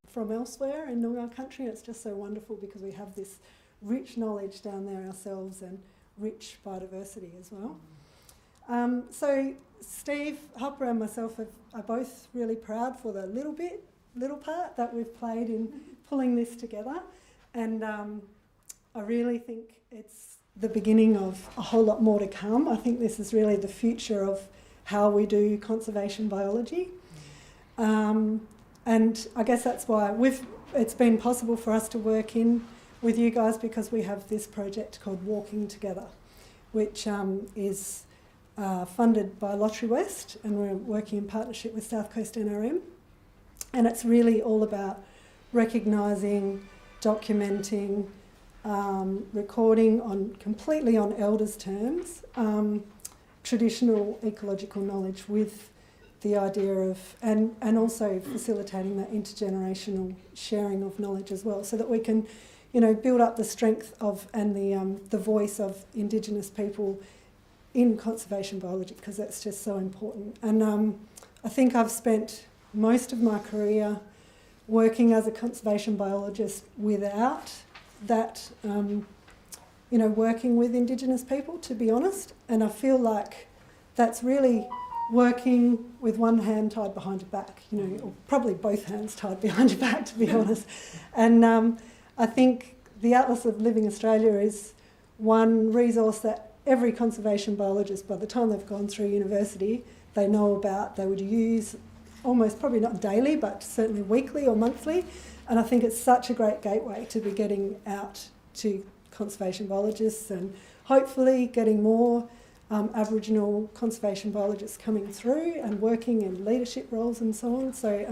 from elsewhere in Noongar country, and it's just so wonderful because we have this rich knowledge down there ourselves and rich biodiversity as well. So Steve Hopper and myself are both really proud for the little part that we've played in pulling this together, and I really think it's the beginning of a whole lot more to come. I think this is really the future of how we do conservation biology, and I guess that's why it's been possible for us to work in with you guys, because we have this project called Walking Together, which is funded by Lottery West, and we're working in partnership with South Coast NRM. And it's really all about recognising, documenting, recording completely on elders' terms, traditional ecological knowledge, with the idea of, and also facilitating that intergenerational sharing of knowledge as well, so that we can, you know, build up the strength of and the voice of Indigenous people in conservation biology, because that's just so important. And I think I've spent most of my career working as a conservation biologist without that, you know, working with Indigenous people, to be honest. And I feel like that's really working with one hand tied behind your back, you know, or probably both hands tied behind your back, to be honest. And I think the Atlas of Living Australia is one resource that every conservation biologist, by the time they've gone through university, they know about, they would use almost, probably not daily, but certainly weekly or monthly. And I think it's such a great gateway to be getting out to conservation biologists, and hopefully getting more Aboriginal conservation biologists coming through and working in leadership roles and so on. So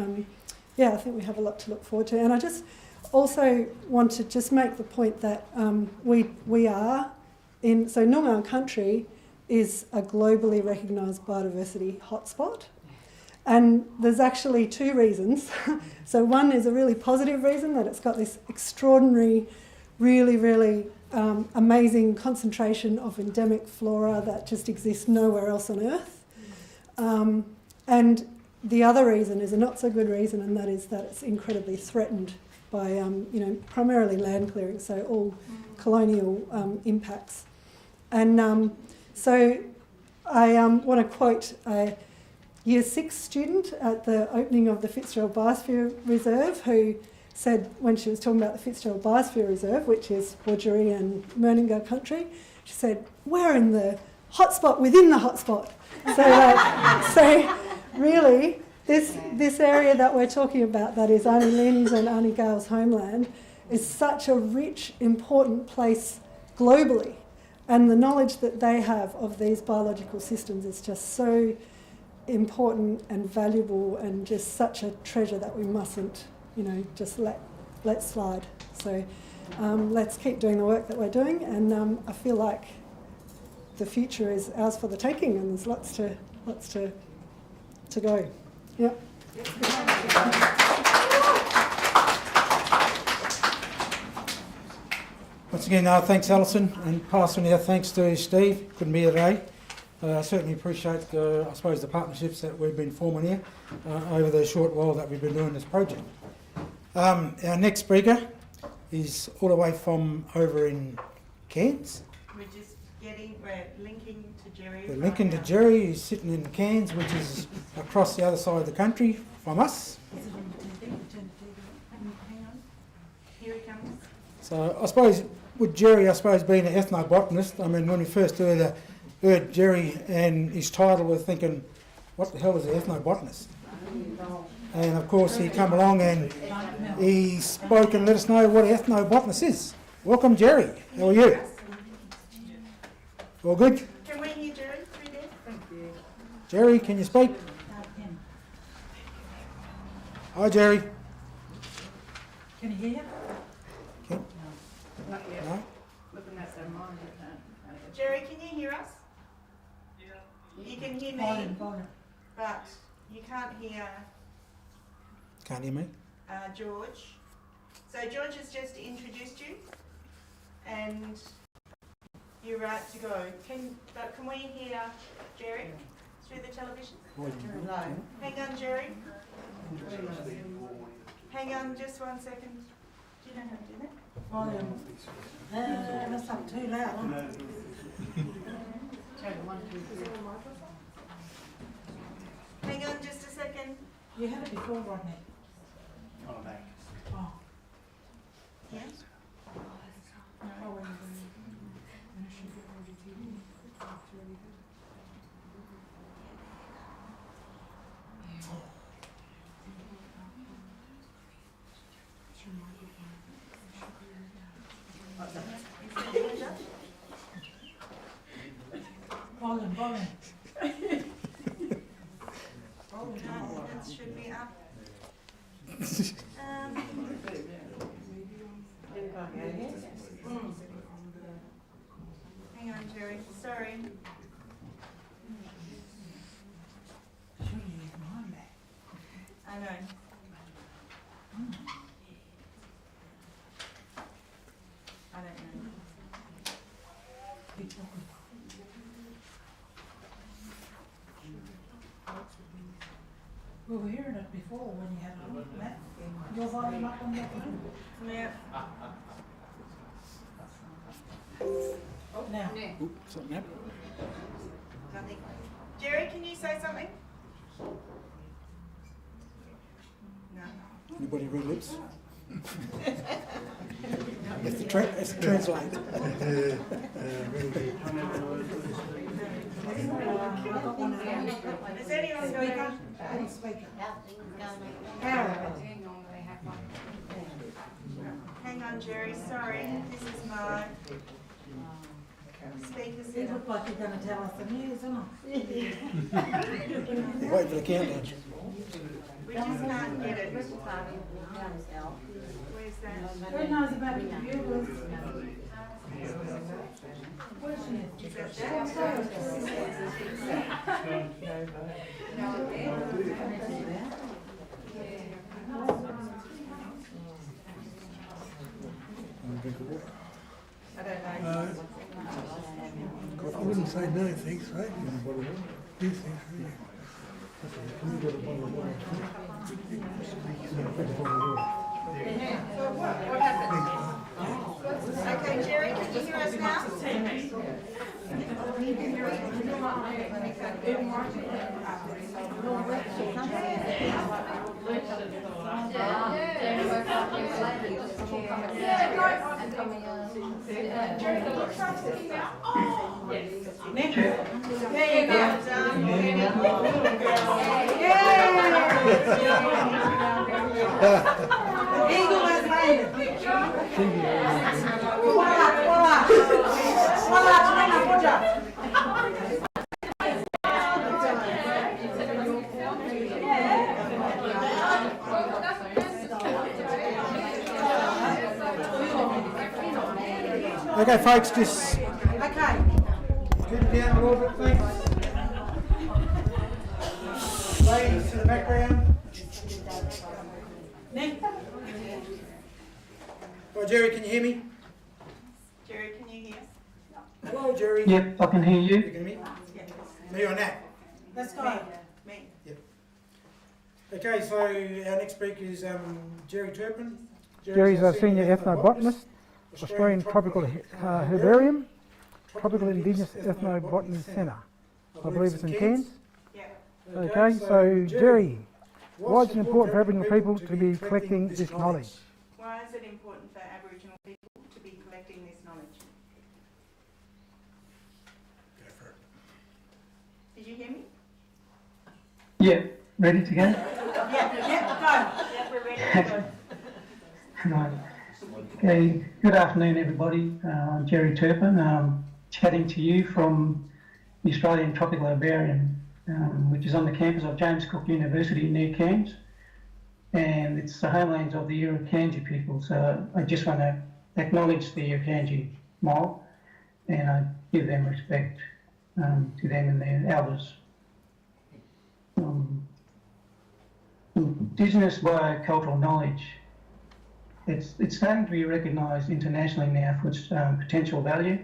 yeah, I think we have a lot to look forward to. And I just also want to just make the point that we are in, so Noongar country is a globally recognised biodiversity hotspot. And there's actually two reasons. So one is a really positive reason, that it's got this extraordinary, really amazing concentration of endemic flora that just exists nowhere else on Earth. And the other reason is a not so good reason, and that is that it's incredibly threatened by primarily land clearing, so all colonial impacts. And so I want to quote a Year 6 student at the opening of the Fitzgerald Biosphere Reserve, who said, when she was talking about the Fitzgerald Biosphere Reserve, which is Wudjari and Noongar country, she said, "We're in the hotspot within the hotspot." So really, this area that we're talking about, that is Auntie Lynn's and Auntie Gail's homeland, is such a rich, important place globally. And the knowledge that they have of these biological systems is just so important and valuable, and just such a treasure that we mustn't, just let slide. So let's keep doing the work that we're doing, and I feel like the future is ours for the taking, and there's lots to go. Yep. Once again, thanks Alison, and pass on our thanks to Steve. Couldn't be here today. I certainly appreciate, I suppose, the partnerships that we've been forming here over the short while that we've been doing this project. Our next speaker is all the way from over in Cairns. We're linking to Jerry. We're linking to Jerry, who's sitting in Cairns, which is across the other side of the country from us. Hang on. Here he comes. So I suppose, with Jerry, being an ethnobotanist, I mean, when we first heard Jerry and his title, we're thinking, what the hell is an ethnobotanist? And of course he come along and he spoke and let us know what an ethnobotanist is. Welcome, Jerry. How are you? All good? Can we hear Jerry through there? Thank you. Jerry, can you speak? Hi, Jerry. Can you hear you? Okay. Not yet. No? Looking at their mind. Jerry, can you hear us? You can hear me, but you can't hear Can't hear me? George. So George has just introduced you, and you're right to go. Can we hear Jerry through the television? No. Hang on, Jerry. Hang on just 1 second. Do you know how to do that? That's not too loud. Hang on just a second. You had it before, Rodney. On a Mac. Oh. Yes? Volume. That should be up. Hang on, Jerry. Sorry. I know. I don't know. We were hearing it before when you had it on that. Your volume up on that one? Yeah. Now. Oops, something happened. Nothing. Jerry, can you say something? No. Anybody read lips? It's the translate. Is anyone going to Hang on, Jerry. Sorry. This is my... Speakers You look like you're going to tell us the news, isn't it? Wait for the countdown. We just can't get it. Where's that? Who knows about the buglers? I don't know. I wouldn't say no thanks, right? Do thanks, really. What happened? Okay, Jerry, can you hear us now? Eagle has landed. Okay, folks, just Okay. keep it down a little bit, thanks. Ladies to the background. Nick? Oh, Jerry, can you hear me? Jerry, can you hear us? Hello, Jerry. Yep, I can hear You you. can hear me? Me or Knapp? Let's go. Me. Okay, so our next speaker is Jerry Turpin. Jerry's a senior ethnobotanist, Australian Tropical Herbarium, Tropical Indigenous Ethnobotany Centre. I believe it's in Cairns. Yeah. Okay, so Jerry, why is it important for Aboriginal people to be collecting this knowledge? Why is it important for Aboriginal people to be collecting this knowledge? Did you hear me? Yeah, ready to go? Yeah, go. Yeah, we're ready to go. Right. Okay, good afternoon everybody. I'm Jerry Turpin, chatting to you from the Australian Tropical Herbarium, which is on the campus of James Cook University near Cairns, and it's the homelands of the Irukandji people. So I just want to acknowledge the Irukandji mob, and I give them respect to them and their elders. Indigenous biocultural knowledge. It's starting to be recognised internationally now for its potential value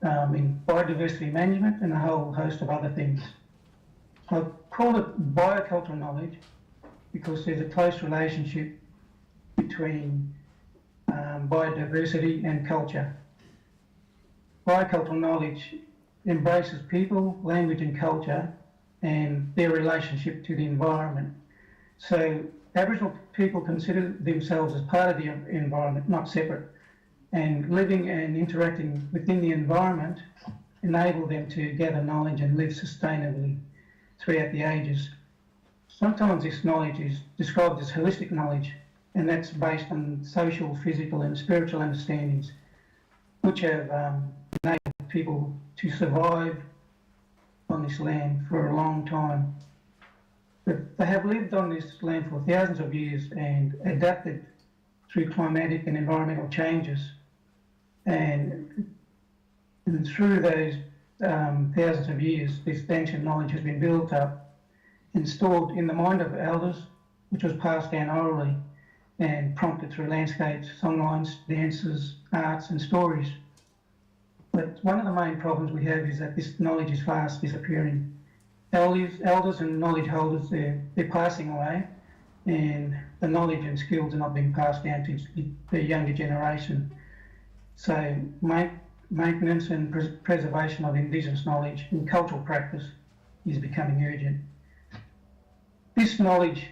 in biodiversity management and a whole host of other things. I call it biocultural knowledge because there's a close relationship between biodiversity and culture. Biocultural knowledge embraces people, language and culture and their relationship to the environment. So Aboriginal people consider themselves as part of the environment, not separate, and living and interacting within the environment enable them to gather knowledge and live sustainably throughout the ages. Sometimes this knowledge is described as holistic knowledge, and that's based on social, physical and spiritual understandings which have enabled people to survive on this land for a long time. But they have lived on this land for thousands of years and adapted through climatic and environmental changes. And through those thousands of years, this ancient knowledge has been built up and stored in the mind of elders, which was passed down orally and prompted through landscapes, songlines, dances, arts and stories. But one of the main problems we have is that this knowledge is fast disappearing. Elders and knowledge holders, they're passing away, and the knowledge and skills are not being passed down to the younger generation. So maintenance and preservation of Indigenous knowledge and cultural practice is becoming urgent. This knowledge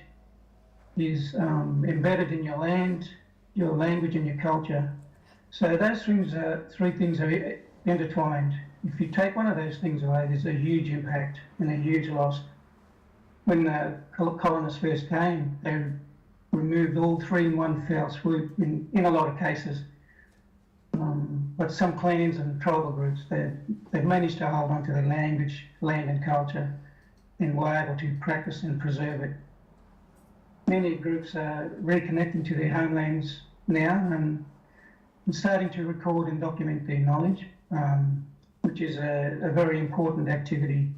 is embedded in your land, your language and your culture. So those three things are intertwined. If you take one of those things away, there's a huge impact and a huge loss. When the colonists first came, they removed all three in one fell swoop in a lot of cases. but some clans and tribal groups, they've managed to hold on to their language, land and culture, and were able to practice and preserve it. Many groups are reconnecting to their homelands now and starting to record and document their knowledge, which is a very important activity.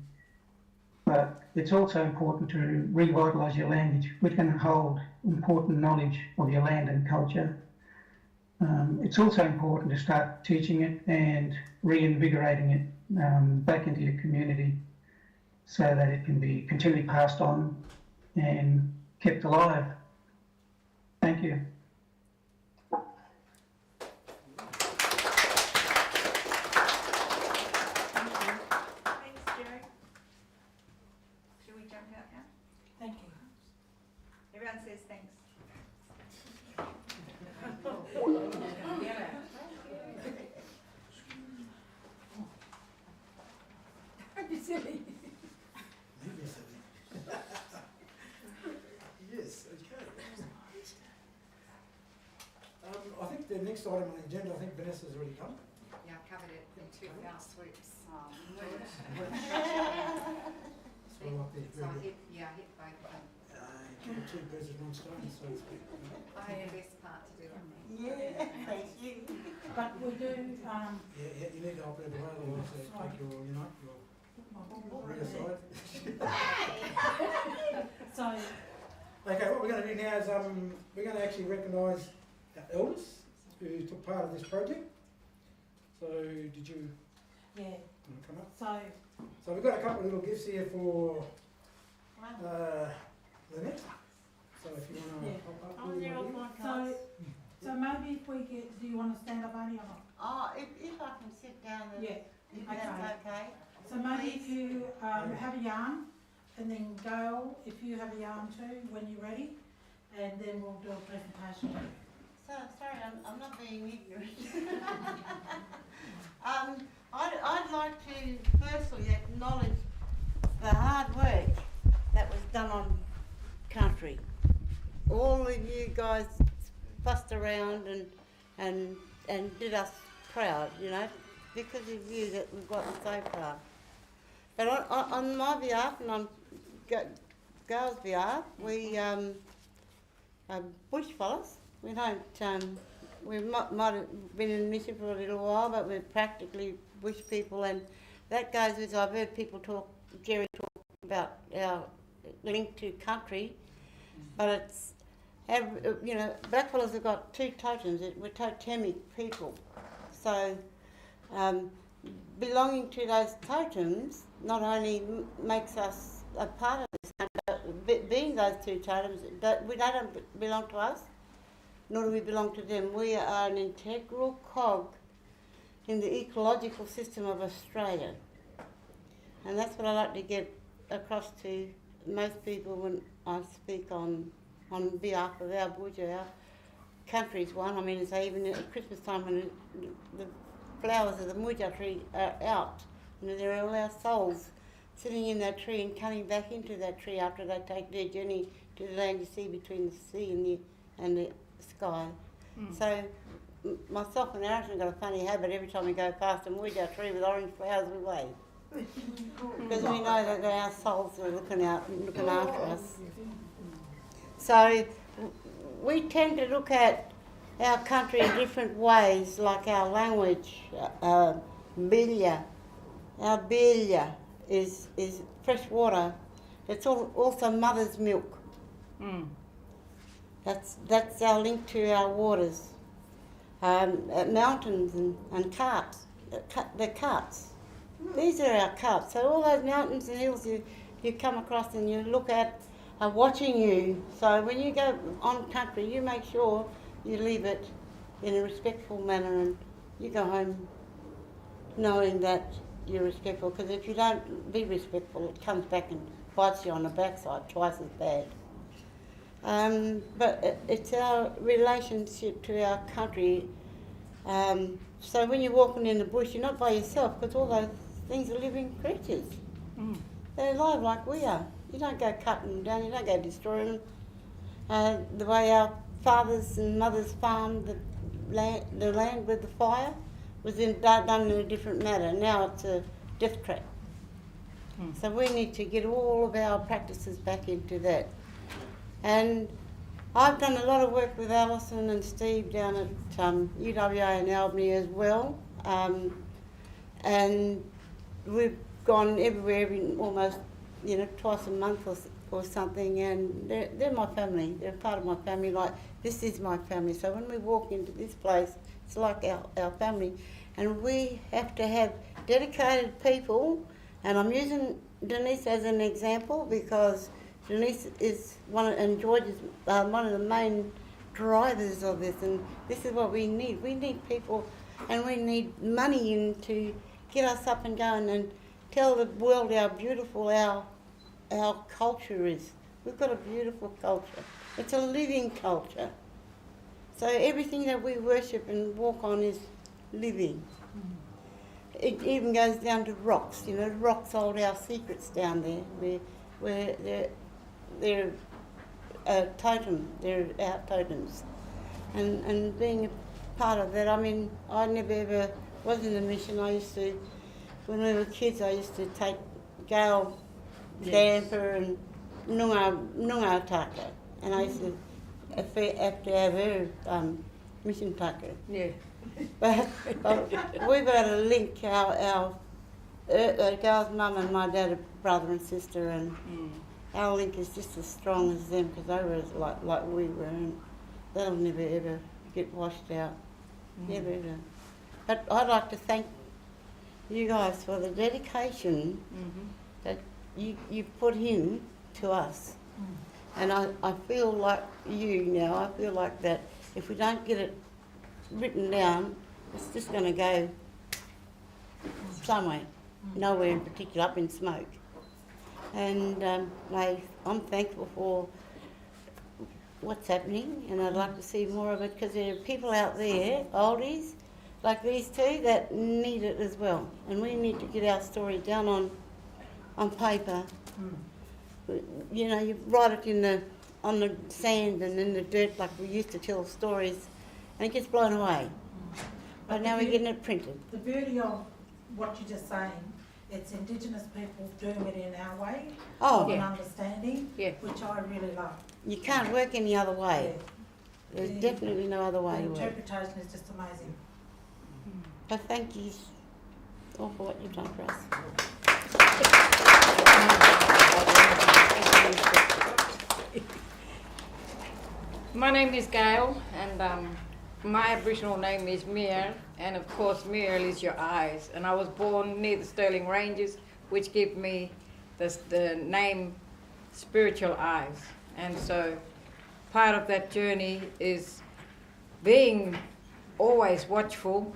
But it's also important to revitalise your language, which can hold important knowledge of your land and culture. It's also important to start teaching it and reinvigorating it back into your community so that it can be continually passed on and kept alive. Thank you. Thanks, Jerry. Shall we jump out now? Thank you. Everyone says thanks. Don't be silly. Yes, okay. I think the next item on the agenda, I think Vanessa's already come. Yeah, I covered it in 2 fast sweeps. So like this, So I hit both of them. kill two birds with one stone, so to speak. I had the best part to do it. Yeah, thank you. But we do, Yeah, you need to operate the way, otherwise they take your, your rear side. so Okay, what we're going to do now is we're going to actually recognise our elders who took part of this project. So, did you yeah, want to come up? so So we've got a couple of little gifts here for Lynette. So if you want to Yeah. pop up Oh, with they're all your fine so cards. so maybe if we get, do you want to stand up only or not? Oh, if I can sit down, then Yeah. if that's okay. So maybe if you have a yarn, and then Gail, if you have a yarn too, when you're ready, and then we'll do a presentation. So, sorry, I'm not being ignorant. I'd like to firstly acknowledge the hard work that was done on country. All of you guys fussed around and did us proud, because of you that we've gotten so far. But on my behalf and on Gail's behalf, we bush fellas. We don't. We might have been in mission for a little while, but we're practically bush people, and that goes with. I've heard people Jerry talk about our link to country, but it's. Blackfellas have got 2 totems. We're totemic people, so belonging to those totems not only makes us a part of this country, but being those 2 totems, they don't belong to us, nor do we belong to them. We are an integral cog in the ecological system of Australia. And that's what I like to get across to most people when I speak on behalf of our Boodjar. Our country's one. I mean, it's even at Christmas time when the flowers of the Boodjar tree are out, there are all our souls sitting in that tree and coming back into that tree after they take their journey to the land you see between the sea and the sky. So myself and Aaron have got a funny habit. Every time we go past a Boodjar tree with orange flowers, we wave. Because we know that our souls are looking after us. So we tend to look at our country in different ways, like our language, bilya. Our bilya is fresh water. It's also mother's milk. That's our link to our waters. Mountains and carps. They're carps. These are our carps. So all those mountains and hills you come across and you look at are watching you. So when you go on country, you make sure you leave it in a respectful manner and you go home knowing that you're respectful. Because if you don't be respectful, it comes back and bites you on the backside twice as bad. But it's our relationship to our country. So when you're walking in the bush, you're not by yourself because all those things are living creatures. They're alive like we are. You don't go cutting them down, you don't go destroying them. The way our fathers and mothers farmed the land with the fire, was done in a different manner. Now it's a death trap. So we need to get all of our practices back into that. And I've done a lot of work with Alison and Steve down at UWA in Albany as well. And we've gone everywhere, almost, twice a month or something, and they're my family. They're part of my family. Like, this is my family. So when we walk into this place, it's like our family. And we have to have dedicated people, and I'm using Denise as an example because Denise is and George is one of the main drivers of this, and this is what we need. We need people, and we need money in to get us up and going and tell the world how beautiful our culture is. We've got a beautiful culture. It's a living culture. So everything that we worship and walk on is living. It even goes down to rocks. Rocks hold our secrets down there. Where they're a totem. They're our totems. And being a part of that, I never ever was in the mission. When we were kids, I used to take Gail, Damper and Noongar Taka, and I used to have to have her mission tucker. Yeah. But we've got to link our Gail's mum and my dad are brother and sister, and our link is just as strong as them because they were like we were, and that'll never ever get washed out. Never ever. But I'd like to thank you guys for the dedication that you put in to us. And I feel like you now, I feel like that if we don't get it written down, it's just going to go somewhere, nowhere in particular, up in smoke. And I'm thankful for what's happening, and I'd like to see more of it because there are people out there, oldies, like these two, that need it as well. And we need to get our story down on paper. You write it on the sand and in the dirt like we used to tell stories, and it gets blown away. But now we're getting it printed. The beauty of what you're just saying, it's Indigenous people doing it in our way, and understanding, which I really love. You can't work any other way. Yeah. There's definitely no other way The to work. interpretation is just amazing. But thank you all for what you've done for us. My name is Gail, and my Aboriginal name is Mir, and of course Mir is your eyes. And I was born near the Stirling Ranges, which give me the name Spiritual Eyes. And so part of that journey is being always watchful,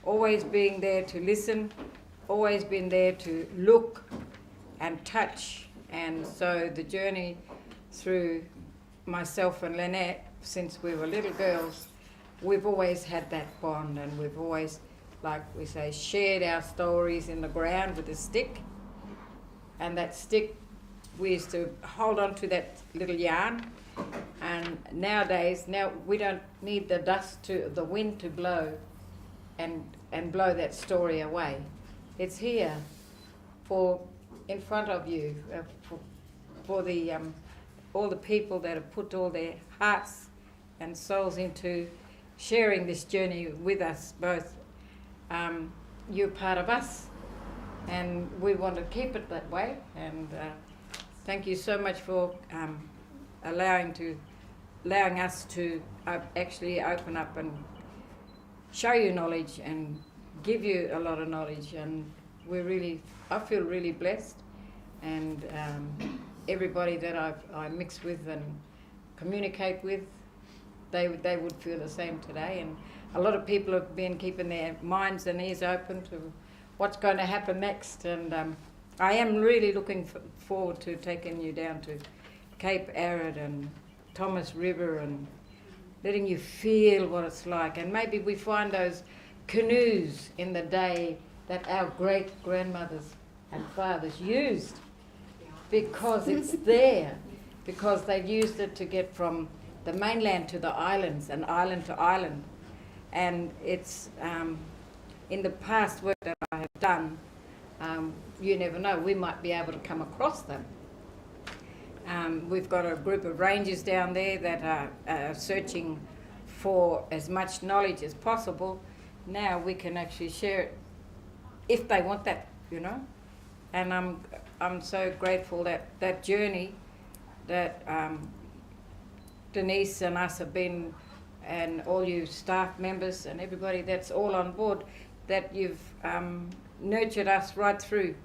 always being there to listen, always being there to look and touch. And so the journey through myself and Lynette, since we were little girls, we've always had that bond, and we've always, like we say, shared our stories in the ground with a stick. And that stick, we used to hold on to that little yarn. And nowadays, we don't need the wind to blow and blow that story away. It's here in front of you, for the all the people that have put all their hearts and souls into sharing this journey with us both. You're part of us, and we want to keep it that way. And thank you so much for allowing us to actually open up and show you knowledge and give you a lot of knowledge. And I feel really blessed, and everybody that I mix with and communicate with, they would feel the same today. And a lot of people have been keeping their minds and ears open to what's going to happen next. And I am really looking forward to taking you down to Cape Arid and Thomas River and letting you feel what it's like. And maybe we find those canoes in the day that our great-grandmothers and fathers used, because it's there, because they used it to get from the mainland to the islands and island to island. And it's in the past work that I have done, you never know, we might be able to come across them. We've got a group of rangers down there that are searching for as much knowledge as possible. Now we can actually share it if they want that, you know. And I'm so grateful that that journey that Denise and us have been, and all you staff members and everybody that's all on board, that you've nurtured us right through.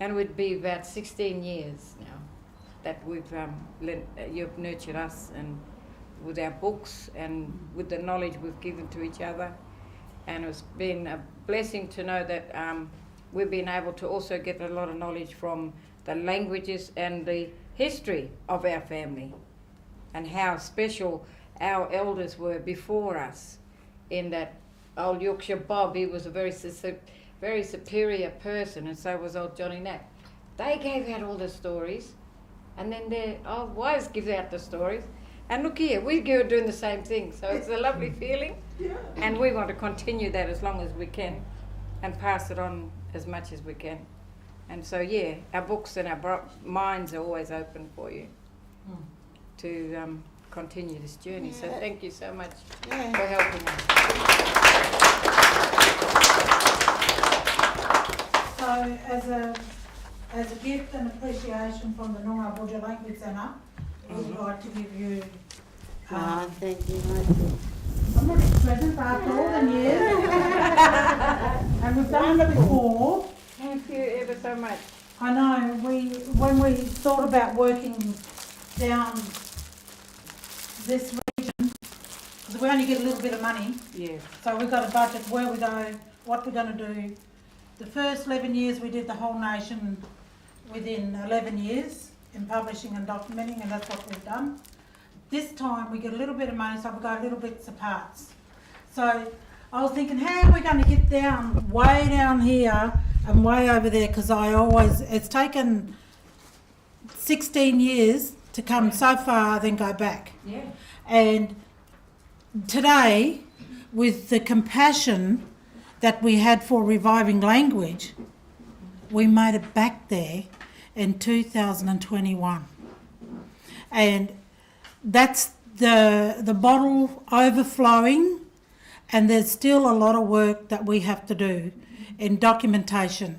And it would be about 16 years now that you've nurtured us, and with our books and with the knowledge we've given to each other. And it's been a blessing to know that we've been able to also get a lot of knowledge from the languages and the history of our family, and how special our elders were before us. In that old Yorkshire Bob, he was a very superior person, and so was old Johnny Knapp. They gave out all the stories, and then their old wives give out the stories. And look here, we're doing the same thing, so it's a lovely feeling. Yeah. And we want to continue that as long as we can, and pass it on as much as we can. And so, yeah, our books and our minds are always open for you to continue this journey. So thank you so much for helping us. So as a gift and appreciation from the Noongar Boodjar Language Centre, we would like to give you thank you. a little present after all the years. And we've done it before. Thank you ever so much. I know, when we thought about working down this region, because we only get a little bit of money, so we've got a budget where we go, what we're going to do. The first 11 years we did the whole nation within 11 years in publishing and documenting, and that's what we've done. This time we get a little bit of money, so we go little bits of parts. So I was thinking, how are we going to get down, way down here and way over there, because it's taken 16 years to come so far, then go back. Yeah. And today, with the compassion that we had for reviving language, we made it back there in 2021. And that's the bottle overflowing, and there's still a lot of work that we have to do in documentation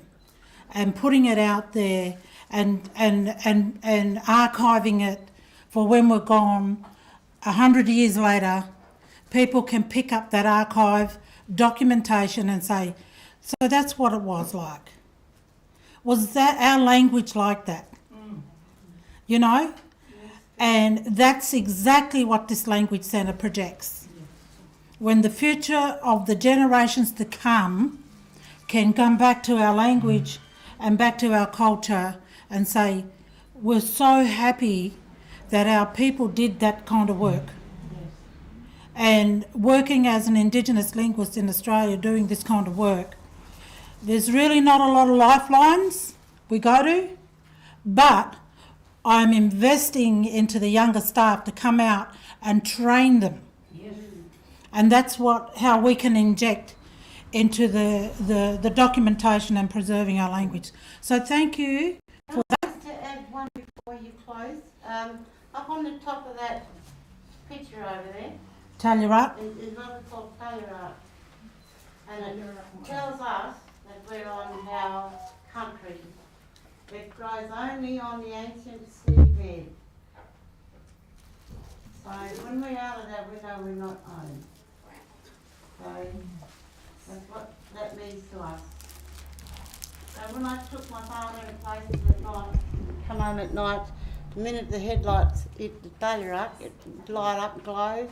and putting it out there and archiving it for when we're gone 100 years later. People can pick up that archive documentation and say, so that's what it was like. Was that our language like that? You know? And that's exactly what this language centre projects. When the future of the generations to come can come back to our language and back to our culture and say, we're so happy that our people did that kind of work. And working as an Indigenous linguist in Australia doing this kind of work, there's really not a lot of lifelines we go to, but I'm investing into the younger staff to come out and train them. Yes. And that's how we can inject into the documentation and preserving our language. So thank you for that. Just to add one before you close, up on the top of that picture over there, Tallyarup. is what we call Tallyarup. And it tells us that we're on our country. It grows only on the ancient seabed. So when we're out of that, we know we're not owned. So that's what that means to us. So when I took my father to places at night, come home at night, the minute the headlights hit the Tallyarup, it light up, glow,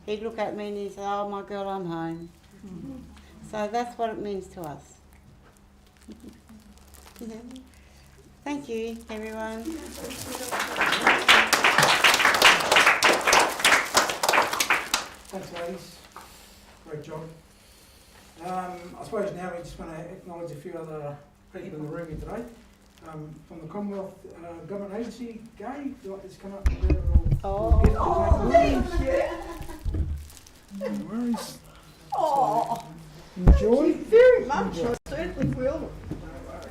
he'd look at me and he'd say, oh my girl, I'm home. So that's what it means to us. Yeah. Thank you, everyone. Thanks, ladies. Great job. I suppose now we just want to acknowledge a few other people in the room here today. From the Commonwealth Government Agency, Gail, you like to just come up and do a little gift? Thank you. No worries. Oh, Enjoy. she's very much. I certainly will.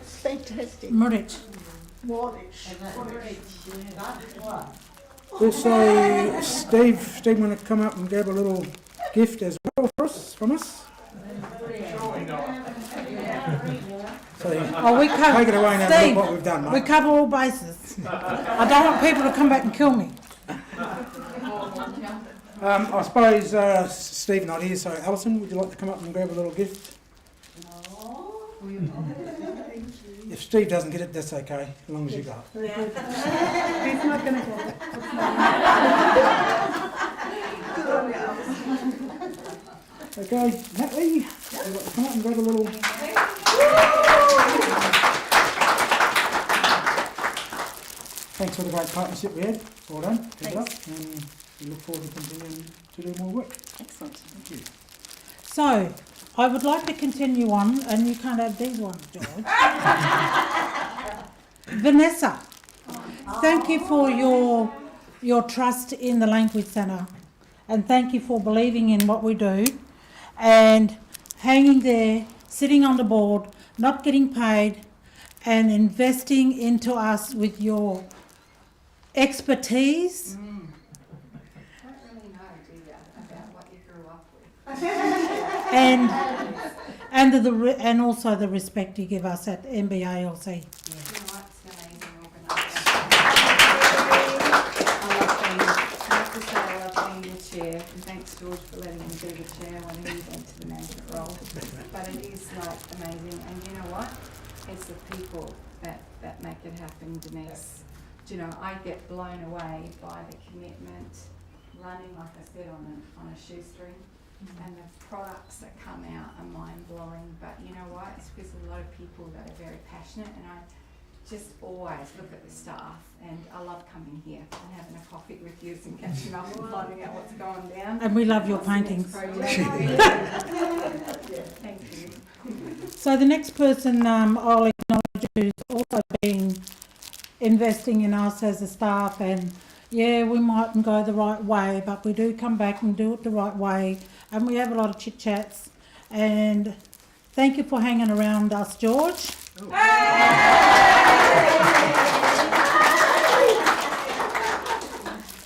Fantastic. Murich. Also, Steve want to come up and grab a little gift as well from us. So We cover, take it away now. Steve, What we've done, mate. we cover all bases. I don't want people to come back and kill me. I suppose Steve's not here, so Alison, would you like to come up and grab a little gift? If Steve doesn't get it, that's okay, as long as you got it. He's not going to get it. Okay, Natalie, would you like to come up and grab a little... Thanks for the great partnership we had. Well done. Keep it up. And we look forward to continuing to do more work. Excellent. Thank you. So, I would like to continue on, and you can't have these ones, George. Vanessa, thank you for your trust in the Language Centre, and thank you for believing in what we do, and hanging there, sitting on the board, not getting paid, and investing into us with your expertise. Don't really know, do you, about what you grew up with? And also the respect you give us at MBALC. You know, it's an amazing organisation. I have to say I love being the chair, and thanks George for letting me be the chair when he went to the management role. But it is like amazing, and you know what? It's the people that make it happen, Denise. Do you know, I get blown away by the commitment, running, like I said, on a shoestring. And the products that come out are mind-blowing, but you know what, it's because a lot of people that are very passionate, and I just always look at the staff, and I love coming here and having a coffee with you and catching up and finding out what's going down. And we love your paintings. Thank you. So the next person I'll acknowledge who's also been investing in us as a staff, and yeah, we mightn't go the right way, but we do come back and do it the right way, and we have a lot of chit chats. And thank you for hanging around us, George.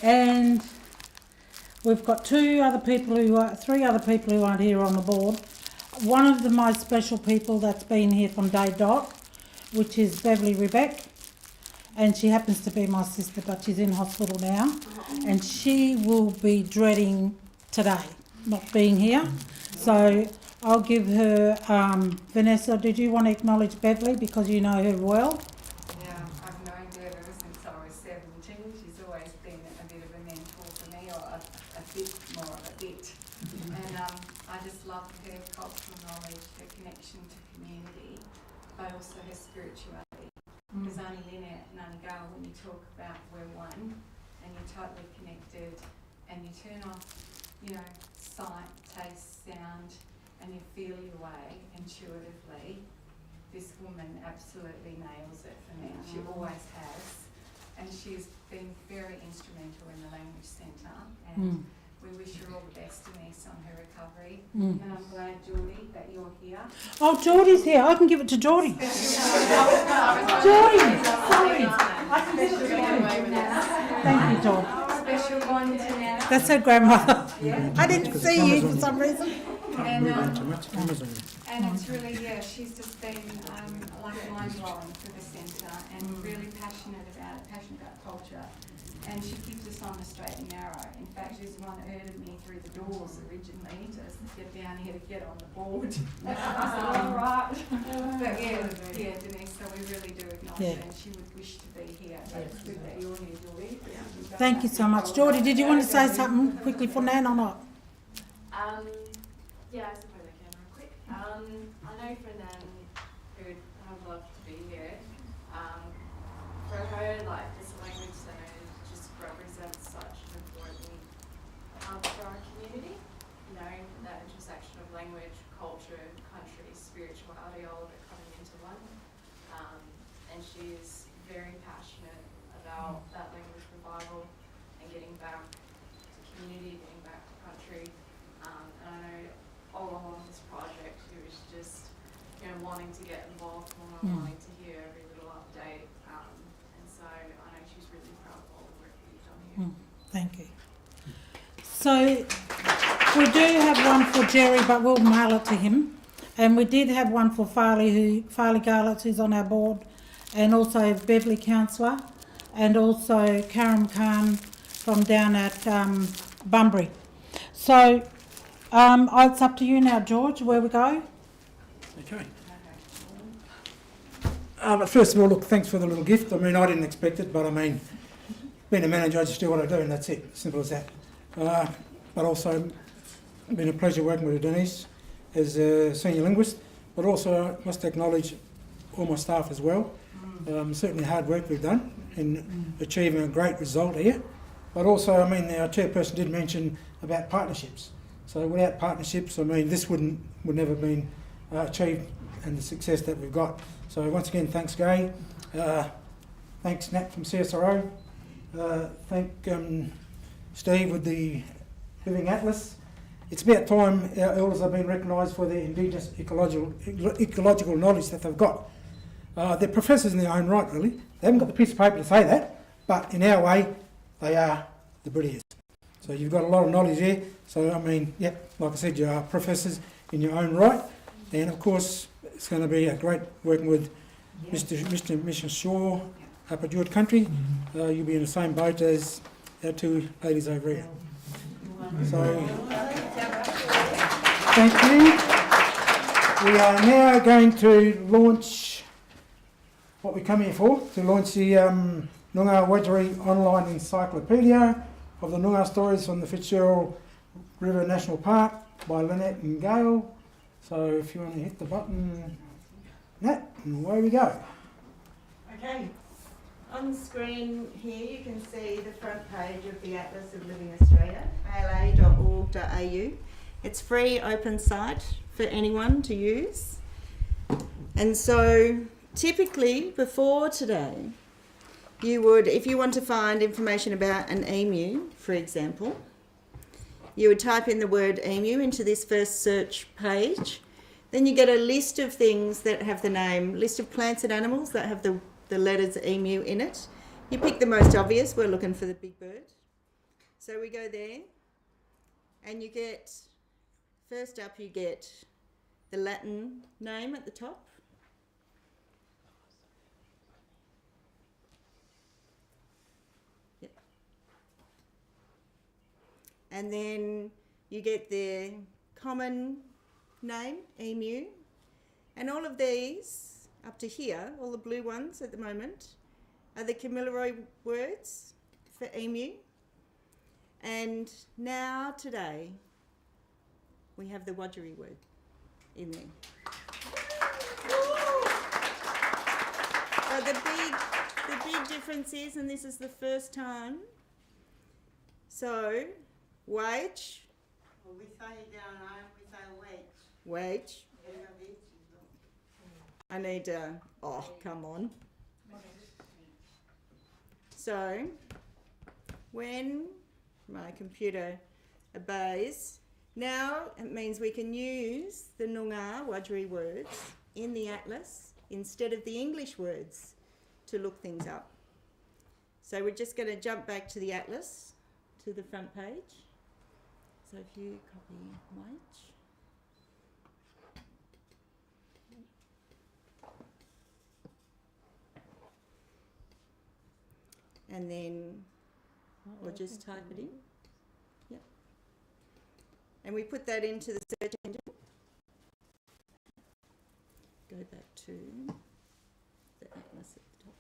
And we've got three other people who aren't here on the board. One of the most special people that's been here from day dot, which is Beverly Rebecca. And she happens to be my sister, but she's in hospital now. And she will be dreading today, not being here. So I'll give her, Vanessa, did you want to acknowledge Beverly because you know her well? Yeah, I've known Deb ever since I was 17. She's always been a bit of a mentor for me, or a bit more of a bit. And I just love her cultural knowledge, her connection to community, but also her spirituality. Because only Lynette and only Gail, when you talk about we're one, and you're totally connected, and you turn off, you know, sight, taste, sound, and you feel your way intuitively, this woman absolutely nails it for me. She always has. And she's been very instrumental in the Language Centre, and we wish her all the best, Denise, on her recovery. And I'm glad, Geordie, that you're here. Oh, Geordie's here. I can give it to Geordie. Geordie, sorry. I can give it to Geordie. Thank you, George. Special one to Nana. That's her grandmother. I didn't see you for some reason. And it's really, yeah, she's just been like mind-blowing for the centre, and really passionate about culture. And she keeps us on the straight and narrow. In fact, she's the one that herded me through the doors originally to get down here to get on the board. I said, all right. But yeah, Denise, so we really do acknowledge her, and she would wish to be here. So it's good that you're here, Geordie. Thank you so much. Geordie, did you want to say something quickly for Nan or not? Yeah, I suppose I can real quick. I know for Nan, who'd have loved to be here, for her, like, this language centre just represents such an important hub for our community. You know, that intersection of language, culture, country, spirituality, all of it coming into one. And she's very passionate about that language revival and getting back to community, getting back to country. And I know all along this project, she was just wanting to get involved more and wanting to hear every little update. And so I know she's really proud of all the work that you've done here. Thank you. So we do have one for Jerry, but we'll mail it to him. And we did have one for Farley Garlitz, who's on our board, and also Beverley Councillor, and also Karam Khan from down at Bunbury. So it's up to you now, George, where we go. Okay. But first of all, look, thanks for the little gift. I mean, I didn't expect it, but I mean, being a manager, I just do what I do, and that's it. Simple as that. But also, it's been a pleasure working with Denise as a senior linguist, but also I must acknowledge all my staff as well. Certainly hard work we've done in achieving a great result here. But also, I mean, our chairperson did mention about partnerships. So without partnerships, I mean, this would never have been achieved and the success that we've got. So once again, thanks Gail. Thanks Knapp from CSIRO. Thank Steve with the Living Atlas. It's about time our elders have been recognised for their indigenous ecological knowledge that they've got. They're professors in their own right, really. They haven't got the piece of paper to say that, but in our way, they are the British. So you've got a lot of knowledge there. So, I mean, yeah, like I said, you are professors in your own right. And, of course, it's going to be a great working with Mr. Shaw up at your country. You'll be in the same boat as our two ladies over here. So, thank you. We are now going to launch what we come here for, to launch the Noongar-Wudjari online encyclopedia of the Noongar stories from the Fitzgerald River National Park by Lynette and Gail. So if you want to hit the button, Nat, and away we go. Okay. On the screen here you can see the front page of the Atlas of Living Australia, ala.org.au. It's free, open site for anyone to use. And so typically before today, you would, if you want to find information about an emu, for example, you would type in the word emu into this first search page. Then you get a list of things that have the name, list of plants and animals that have the letters emu in it. You pick the most obvious, we're looking for the big bird. So we go there and you get, first up you get the Latin name at the top. Yep. And then you get the common name, emu, and all of these up to here, all the blue ones at the moment, are the Kamilaroi words for emu. And now today we have the Wudjari word in there. So the big difference is, and this is the first time, so wage. Well, we say it down home, we say wage. Wage. I need oh, come on. So, when my computer obeys, now it means we can use the Noongar-Wudjari words in the atlas instead of the English words to look things up. So we're just going to jump back to the atlas, to the front page. So if you copy wage. And then we'll just type it in. Yep. And we put that into the search engine. Go back to the atlas at the top.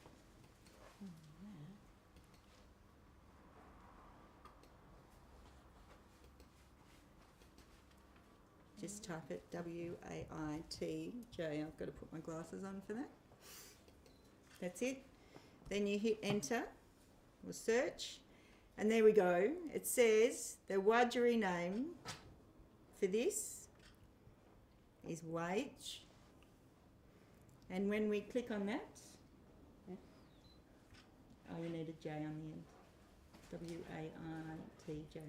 Just type it W-A-I-T-J. I've got to put my glasses on for that. That's it. Then you hit enter or search, and there we go. It says the Wudjari name for this is wage, and when we click on that, oh, we need a J on the end. W-A-I-T-J.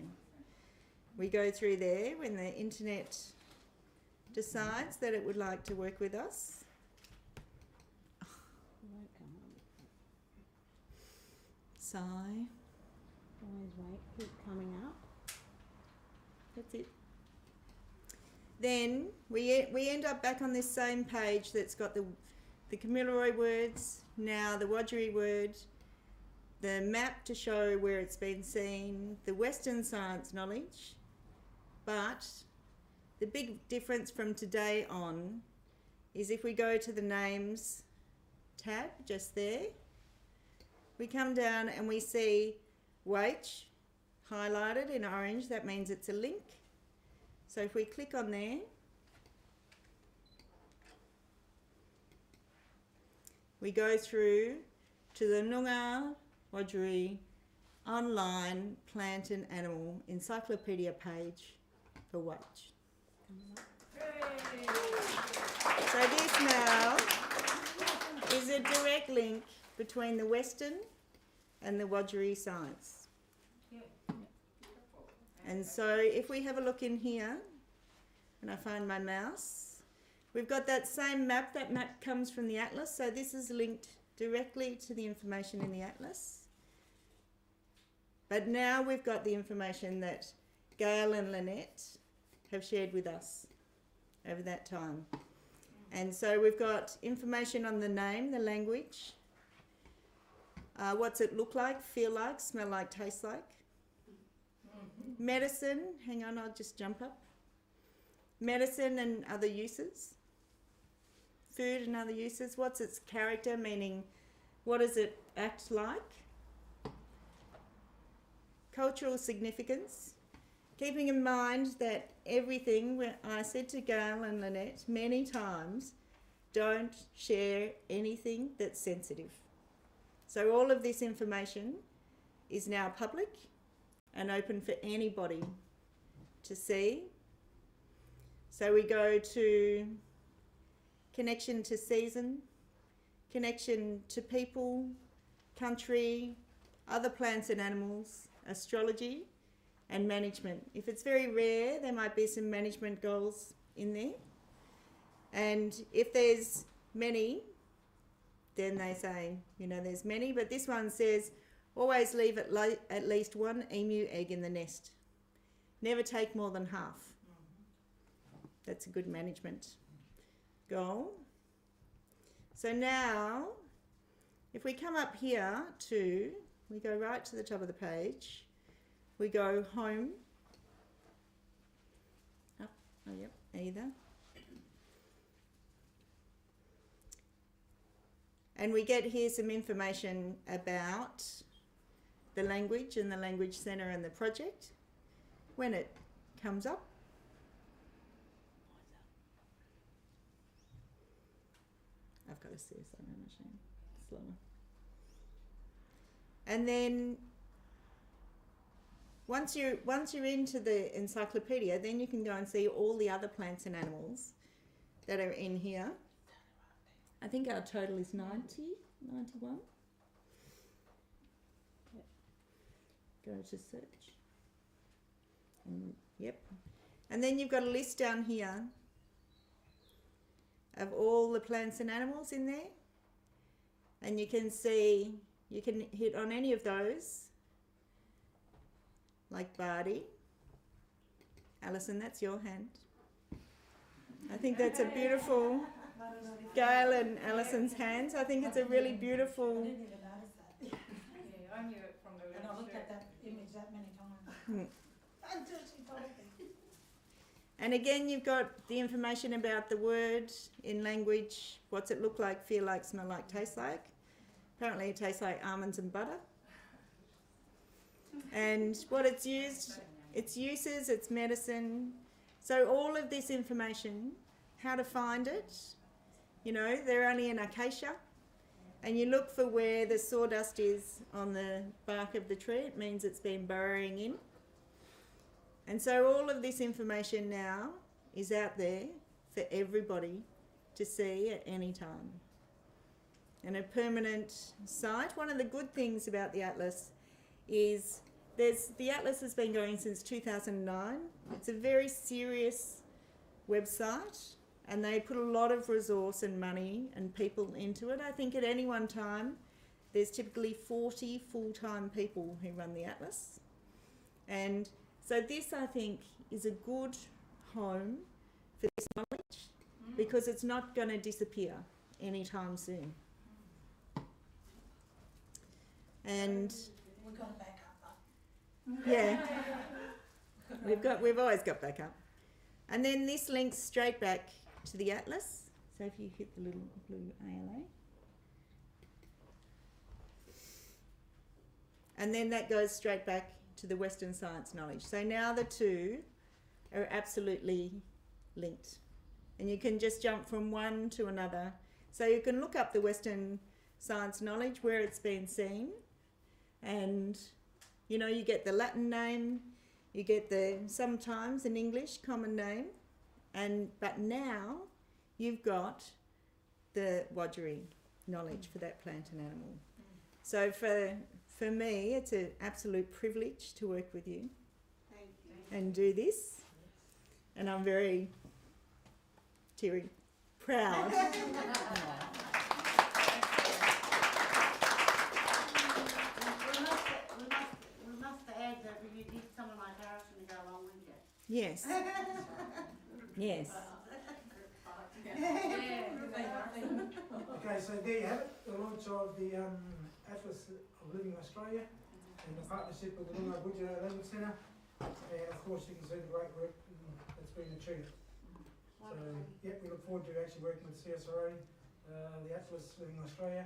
We go through there when the internet decides that it would like to work with us. Sigh. Always wait, keep coming up. That's it. Then we end up back on this same page that's got the Kamilaroi words, now the Wudjari word, the map to show where it's been seen, the Western science knowledge, but the big difference from today on is if we go to the names tab just there, we come down and we see Wach highlighted in orange, that means it's a link. So if we click on there, we go through to the Noongar-Wudjari online plant and animal encyclopedia page for Wach. So this now is a direct link between the Western and the Wudjari science. And so if we have a look in here, and I find my mouse, we've got that same map. That map comes from the atlas, so this is linked directly to the information in the atlas. But now we've got the information that Gail and Lynette have shared with us over that time. And so we've got information on the name, the language, what's it look like, feel like, smell like, taste like. Medicine, hang on, I'll just jump up. Medicine and other uses. Food and other uses. What's its character, meaning what does it act like? Cultural significance. Keeping in mind that everything, I said to Gail and Lynette many times, don't share anything that's sensitive. So all of this information is now public and open for anybody to see. So we go to connection to season, connection to people, country, other plants and animals, astrology, and management. If it's very rare, there might be some management goals in there. And if there's many, then they say, there's many, but this one says, always leave at least one emu egg in the nest. Never take more than half. That's a good management goal. So now, if we come up here we go right to the top of the page, we go home, up, either. And we get here some information about the language and the Language Centre and the project when it comes up. I've got to see something machine slower. And then once you're into the encyclopedia, then you can go and see all the other plants and animals that are in here. I think our total is 91. Yep. Go to search. Yep. And then you've got a list down here of all the plants and animals in there. And you can see, you can hit on any of those, like Bardi. Alison, that's your hand. I think that's a beautiful, Gail and Alison's hands. I think it's a really beautiful. I didn't even notice that. Yeah, I knew it from the And I looked at that image that many times. Until she told me. And again, you've got the information about the word in language, what's it look like, feel like, smell like, taste like. Apparently it tastes like almonds and butter. And what it's used, its uses, its medicine. So all of this information, how to find it, they're only in acacia. And you look for where the sawdust is on the bark of the tree, it means it's been burrowing in. And so all of this information now is out there for everybody to see at any time. And a permanent site. One of the good things about the Atlas is the Atlas has been going since 2009. It's a very serious website, and they put a lot of resource and money and people into it. I think at any one time there's typically 40 full-time people who run the Atlas. And so this, I think, is a good home for this knowledge because it's not going to disappear anytime soon. And we've got back up though. Yeah. We've always got backup. And then this links straight back to the Atlas. So if you hit the little blue ALA. And then that goes straight back to the Western science knowledge. So now the two are absolutely linked. And you can just jump from one to another. So you can look up the Western science knowledge where it's been seen. And, you know, you get the Latin name, you get the sometimes in English common name, but now you've got the Wudjari knowledge for that plant and animal. So for me, it's an absolute privilege to work with you. Thank you. And do this. And I'm very teary, proud. We must add that you did someone like Harrison to go along with you. Yes. Yes. Okay, so there you have it, the launch of the Atlas of Living Australia in the partnership with the Noongar Boodjar Language Centre, and of course you can see the great work that's been achieved. So yeah, we look forward to actually working with CSIRO, the Atlas Living Australia,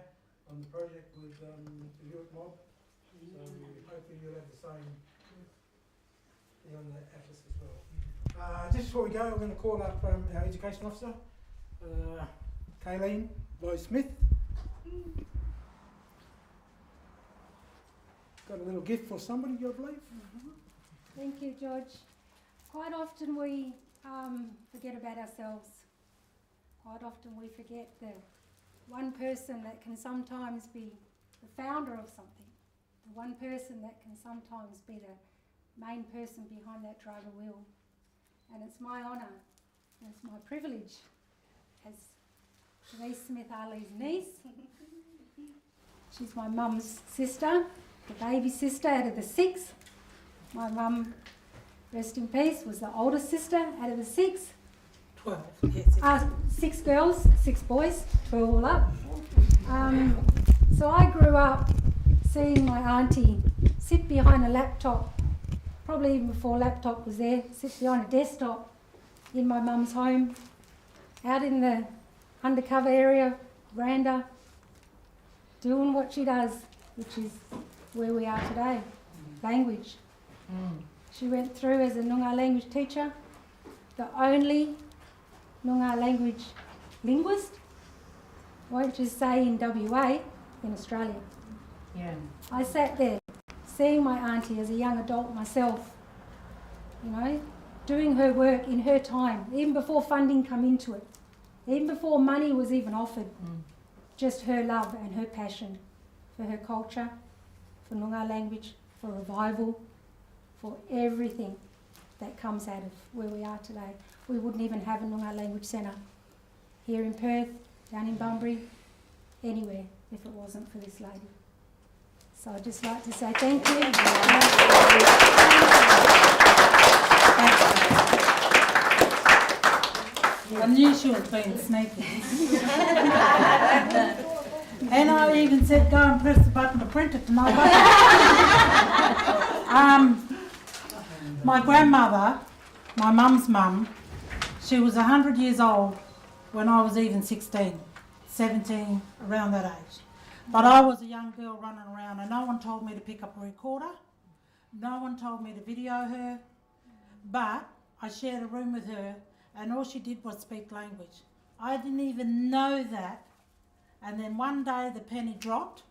on the project with the York mob. So hopefully you'll have the same on the Atlas as well. Just before we go, we're going to call up our Education Officer, Kayleen Lowe-Smith. Got a little gift for somebody, I believe. Thank you, George. Quite often we forget about ourselves. Quite often we forget the one person that can sometimes be the founder of something, the one person that can sometimes be the main person behind that driver wheel. And it's my honour, and it's my privilege as Denise Smith-Harley's niece. She's my mum's sister, the baby sister out of the 6. My mum, rest in peace, was the oldest sister out of the 6. 12, yes. 6 girls, 6 boys, 12 all up. So I grew up seeing my auntie sit behind a laptop, probably even before laptop was there, sit behind a desktop in my mum's home, out in the undercover area, veranda, doing what she does, which is where we are today, language. She went through as a Noongar language teacher, the only Noongar language linguist, won't just say in WA, in Australia. Yeah. I sat there seeing my auntie as a young adult myself, you know, doing her work in her time, even before funding come into it, even before money was even offered. Just her love and her passion for her culture, for Noongar language, for revival, for everything that comes out of where we are today. We wouldn't even have a Noongar Language Centre here in Perth, down in Bunbury, anywhere if it wasn't for this lady. So I'd just like to say thank you. I knew she was being sneaky. And I even said go and press the button to print it tonight. My grandmother, my mum's mum, she was 100 years old when I was even 16, 17, around that age. But I was a young girl running around and no one told me to pick up a recorder. No one told me to video her. But I shared a room with her and all she did was speak language. I didn't even know that. And then one day the penny dropped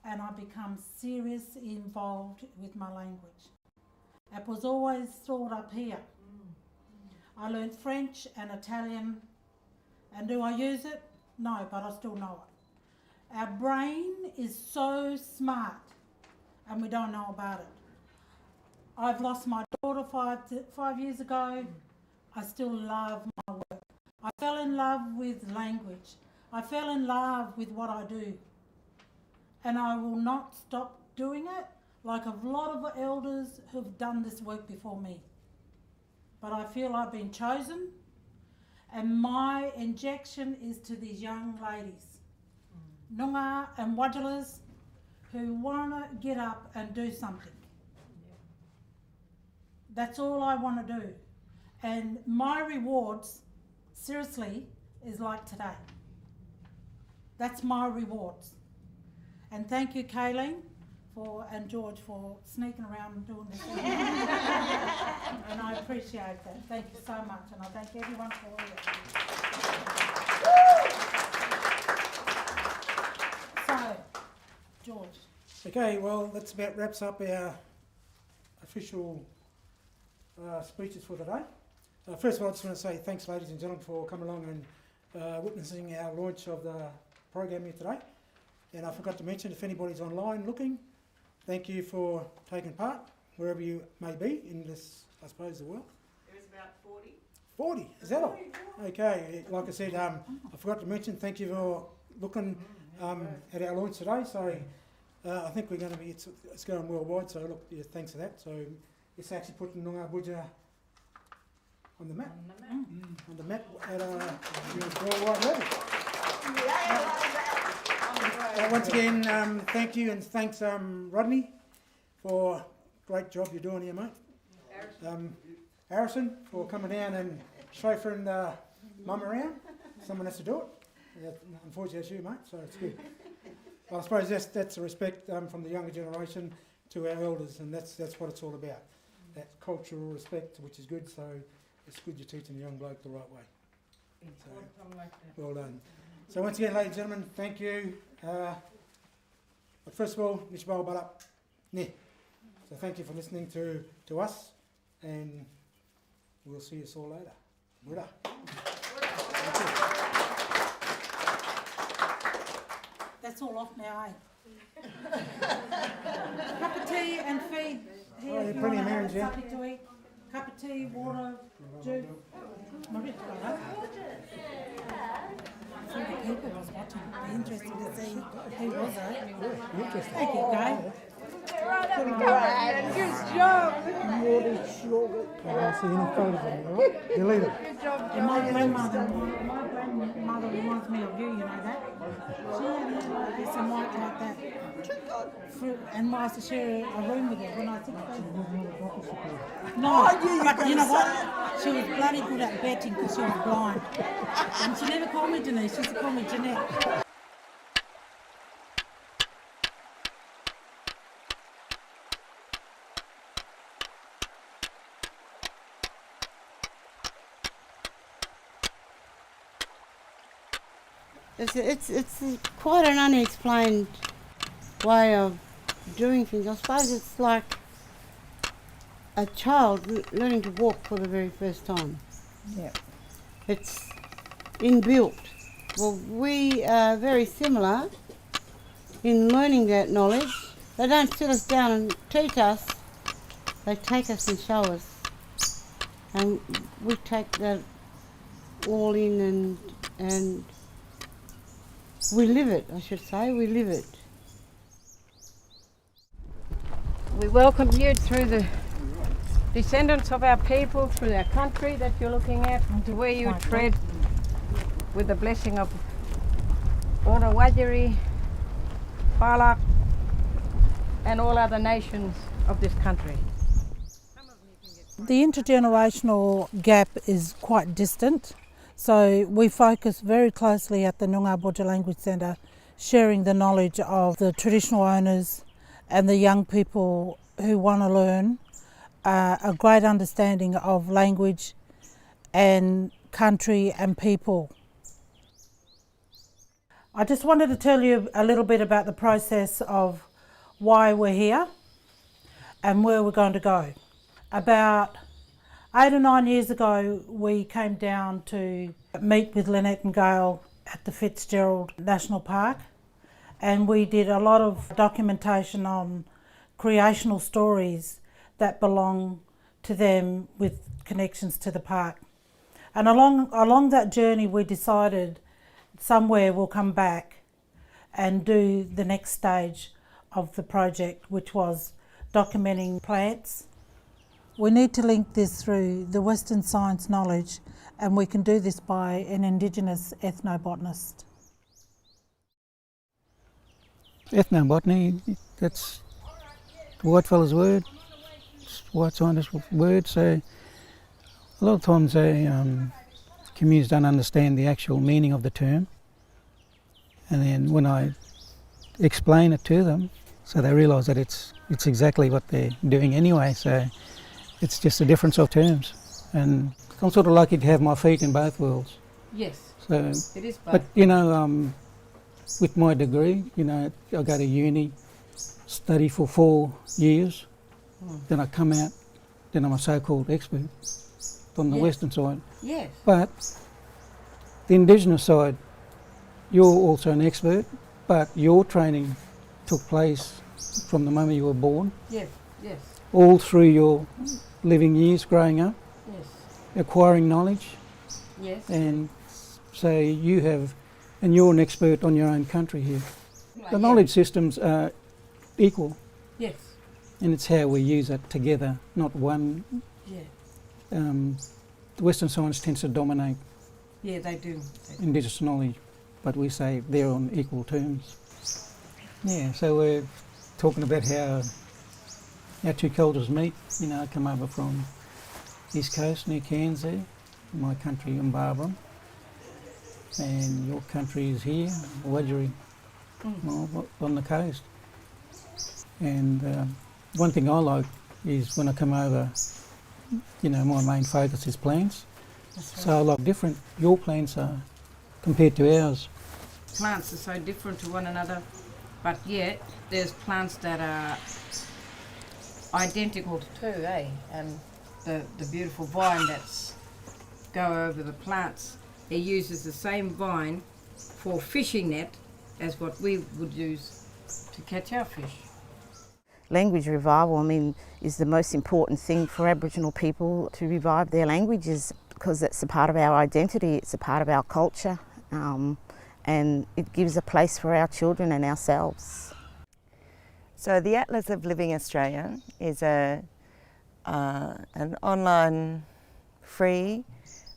and I became seriously involved with my language. It was always stored up here. I learnt French and Italian, and do I use it? No, but I still know it. Our brain is so smart and we don't know about it. I've lost my daughter 5 years ago. I still love my work. I fell in love with language. I fell in love with what I do. And I will not stop doing it, like a lot of elders who've done this work before me. But I feel I've been chosen, and my injection is to these young ladies, Noongar and Wudjaras, who want to get up and do something. That's all I want to do. And my rewards, seriously, is like today. That's my rewards. And thank you, Kayleen, and George for sneaking around and doing this. And I appreciate that. Thank you so much. And I thank everyone for all that. So, George. Okay, well, that about wraps up our official speeches for today. First of all, I just want to say thanks, ladies and gentlemen, for coming along and witnessing our launch of the program here today. And I forgot to mention, if anybody's online looking, thank you for taking part, wherever you may be in this, I suppose, the world. There is about 40. 40, is that all? Okay, like I said, I forgot to mention, thank you for looking at our launch today. So I think we're going to be, it's going worldwide, so look, yeah, thanks for that. So it's actually putting Noongar Boodjar on the map. On the map at a worldwide level. Once again, thank you, and thanks Rodney for great job you're doing here, mate. Harrison for coming down and chauffeuring the mum around. Someone has to do it. Unfortunately, it's you, mate, so it's good. I suppose that's a respect from the younger generation to our elders, and that's what it's all about. That cultural respect, which is good. So it's good you're teaching the young bloke the right way. So, well done. So once again, ladies and gentlemen, thank you. But first of all, Nishbal Balap. So thank you for listening to us, and we'll see you all later. Buddha. That's all off now, eh? Cup of tea and feed. Here, Oh, if you plenty want of to have marriage, yeah. something to eat. Cup of tea, water, juice. People was watching. Be interesting to see who was it. Thank you, Gail. Good job. I see any photos of me, all right? Delete it. And my grandmother reminds me of you, you know that? She had hair like this and white like that. And I used to share a room with her when I was 16. No, but you know what? She was bloody good at betting because she was blind. And she never called me Denise, she used to call me Jeanette. It's quite an unexplained way of doing things. I suppose it's like a child learning to walk for the very first time. Yeah. It's inbuilt. Well, we are very similar in learning that knowledge. They don't sit us down and teach us, they take us and show us. And we take that all in and we live it, I should say, we live it. We welcome you through the descendants of our people, through our country that you're looking at, to where you tread with the blessing of Noongar-Wudjari, Balak, and all other nations of this country. The intergenerational gap is quite distant, so we focus very closely at the Noongar Boodjar Language Centre, sharing the knowledge of the traditional owners and the young people who want to learn a great understanding of language and country and people. I just wanted to tell you a little bit about the process of why we're here and where we're going to go. About 8 or 9 years ago, we came down to meet with Lynette and Gail at the Fitzgerald National Park, and we did a lot of documentation on creational stories that belong to them with connections to the park. And along that journey we decided somewhere we'll come back and do the next stage of the project, which was documenting plants. We need to link this through the Western science knowledge, and we can do this by an Indigenous ethnobotanist. Ethnobotany, that's the white fella's word, it's white scientist word, so a lot of times communities don't understand the actual meaning of the term, and then when I explain it to them, so they realise that it's exactly what they're doing anyway, so it's just a difference of terms. And I'm sort of lucky to have my feet in both worlds. Yes, So, it is both. but with my degree, I go to uni, study for 4 years, then I come out, then I'm a so-called expert on the Western side. Yes. But the Indigenous side, you're also an expert, but your training took place from the moment you were born. Yes, yes. All through your living years growing up, Yes. acquiring knowledge. Yes. And so and you're an expert on your own country here. The knowledge systems are equal. Yes. And it's how we use it together, not one. Yeah. The Western science tends to dominate Yeah, they do. Indigenous knowledge, but we say they're on equal terms. Yeah, so we're talking about how our two cultures meet. I come over from East Coast near Cairns there, my country in Barbara, and your country is here, Wudjari, on the coast. And one thing I like is when I come over, my main focus is plants. So I like different your plants are compared to ours. Plants are so different to one another, but yet there's plants that are identical too, eh? And the beautiful vine that's go over the plants, it uses the same vine for fishing net as what we would use to catch our fish. Language revival, is the most important thing for Aboriginal people, to revive their languages, because it's a part of our identity, it's a part of our culture, and it gives a place for our children and ourselves. So the Atlas of Living Australia is an online free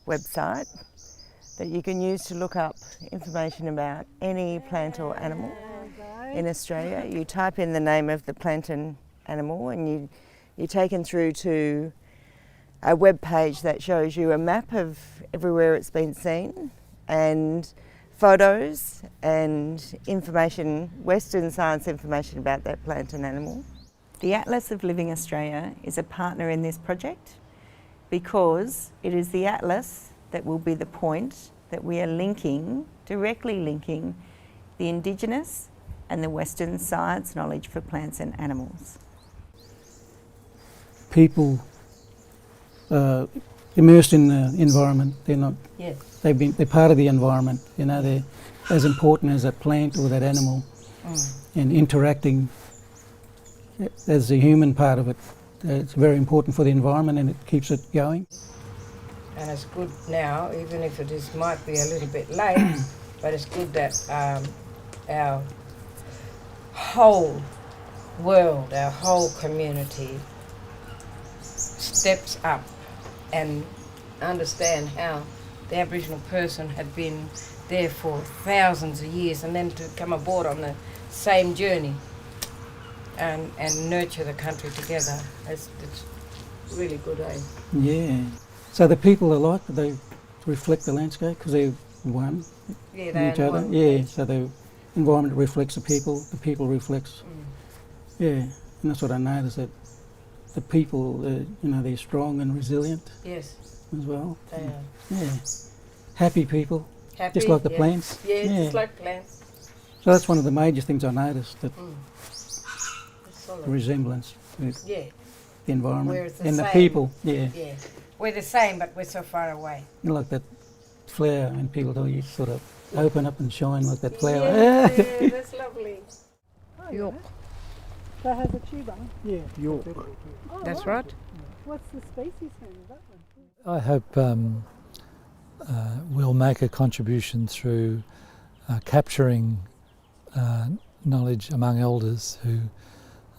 website that you can use to look up information about any plant or animal in Australia. You type in the name of the plant and animal and you're taken through to a web page that shows you a map of everywhere it's been seen and photos and information, Western science information about that plant and animal. The Atlas of Living Australia is a partner in this project because it is the atlas that will be the point that we are linking, directly linking, the Indigenous and the Western science knowledge for plants and animals. People immersed in the environment, they're not. Yes. They're part of the environment. They're as important as that plant or that animal, and interacting as the human part of it. It's very important for the environment and it keeps it going. And it's good now, even if might be a little bit late, but it's good that our whole world, our whole community steps up and understand how the Aboriginal person had been there for thousands of years, and then to come aboard on the same journey and nurture the country together. It's really good, eh? Yeah. So the people are like, they reflect the landscape because they're one Yeah, in each other. Yeah, so the environment reflects the people reflects. Yeah, and that's what I noticed, that the people, they're strong and resilient. Yes. As well. They are. Yeah. Happy people. Happy, just like the plants. Yeah, just like plants. So that's one of the major things I noticed, that the resemblance with the environment the and same. the people. Yeah. Yeah. We're the same, but we're so far away. Like that flower, and people do, you sort of open up and shine like that flower. Yeah, that's lovely. York. That has a tuber? Yeah, York. That's right. What's the species name of that one? I hope will make a contribution through capturing knowledge among elders who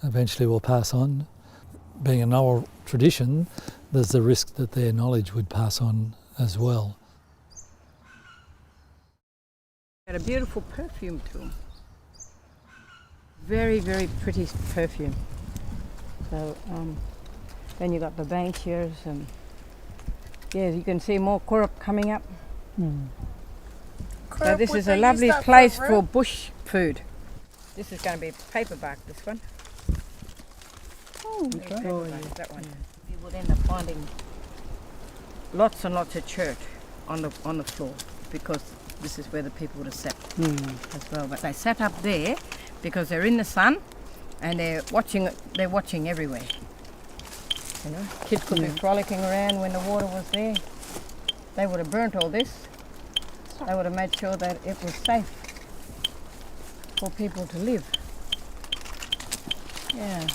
eventually will pass on. Being an oral tradition, there's the risk that their knowledge would pass on as well. Got a beautiful perfume too. Very, very pretty perfume. So then you got the banksias and yeah, you can see more korup coming up. So this is a lovely place for bush food. This is going to be paperbark, this one. Paperbark, that one. You will end up finding lots and lots of chert on the floor because this is where the people would have sat as well. But they sat up there because they're in the sun and they're watching everywhere. You know, kids could be frolicking around when the water was there. They would have burnt all this. They would have made sure that it was safe for people to live. Yeah.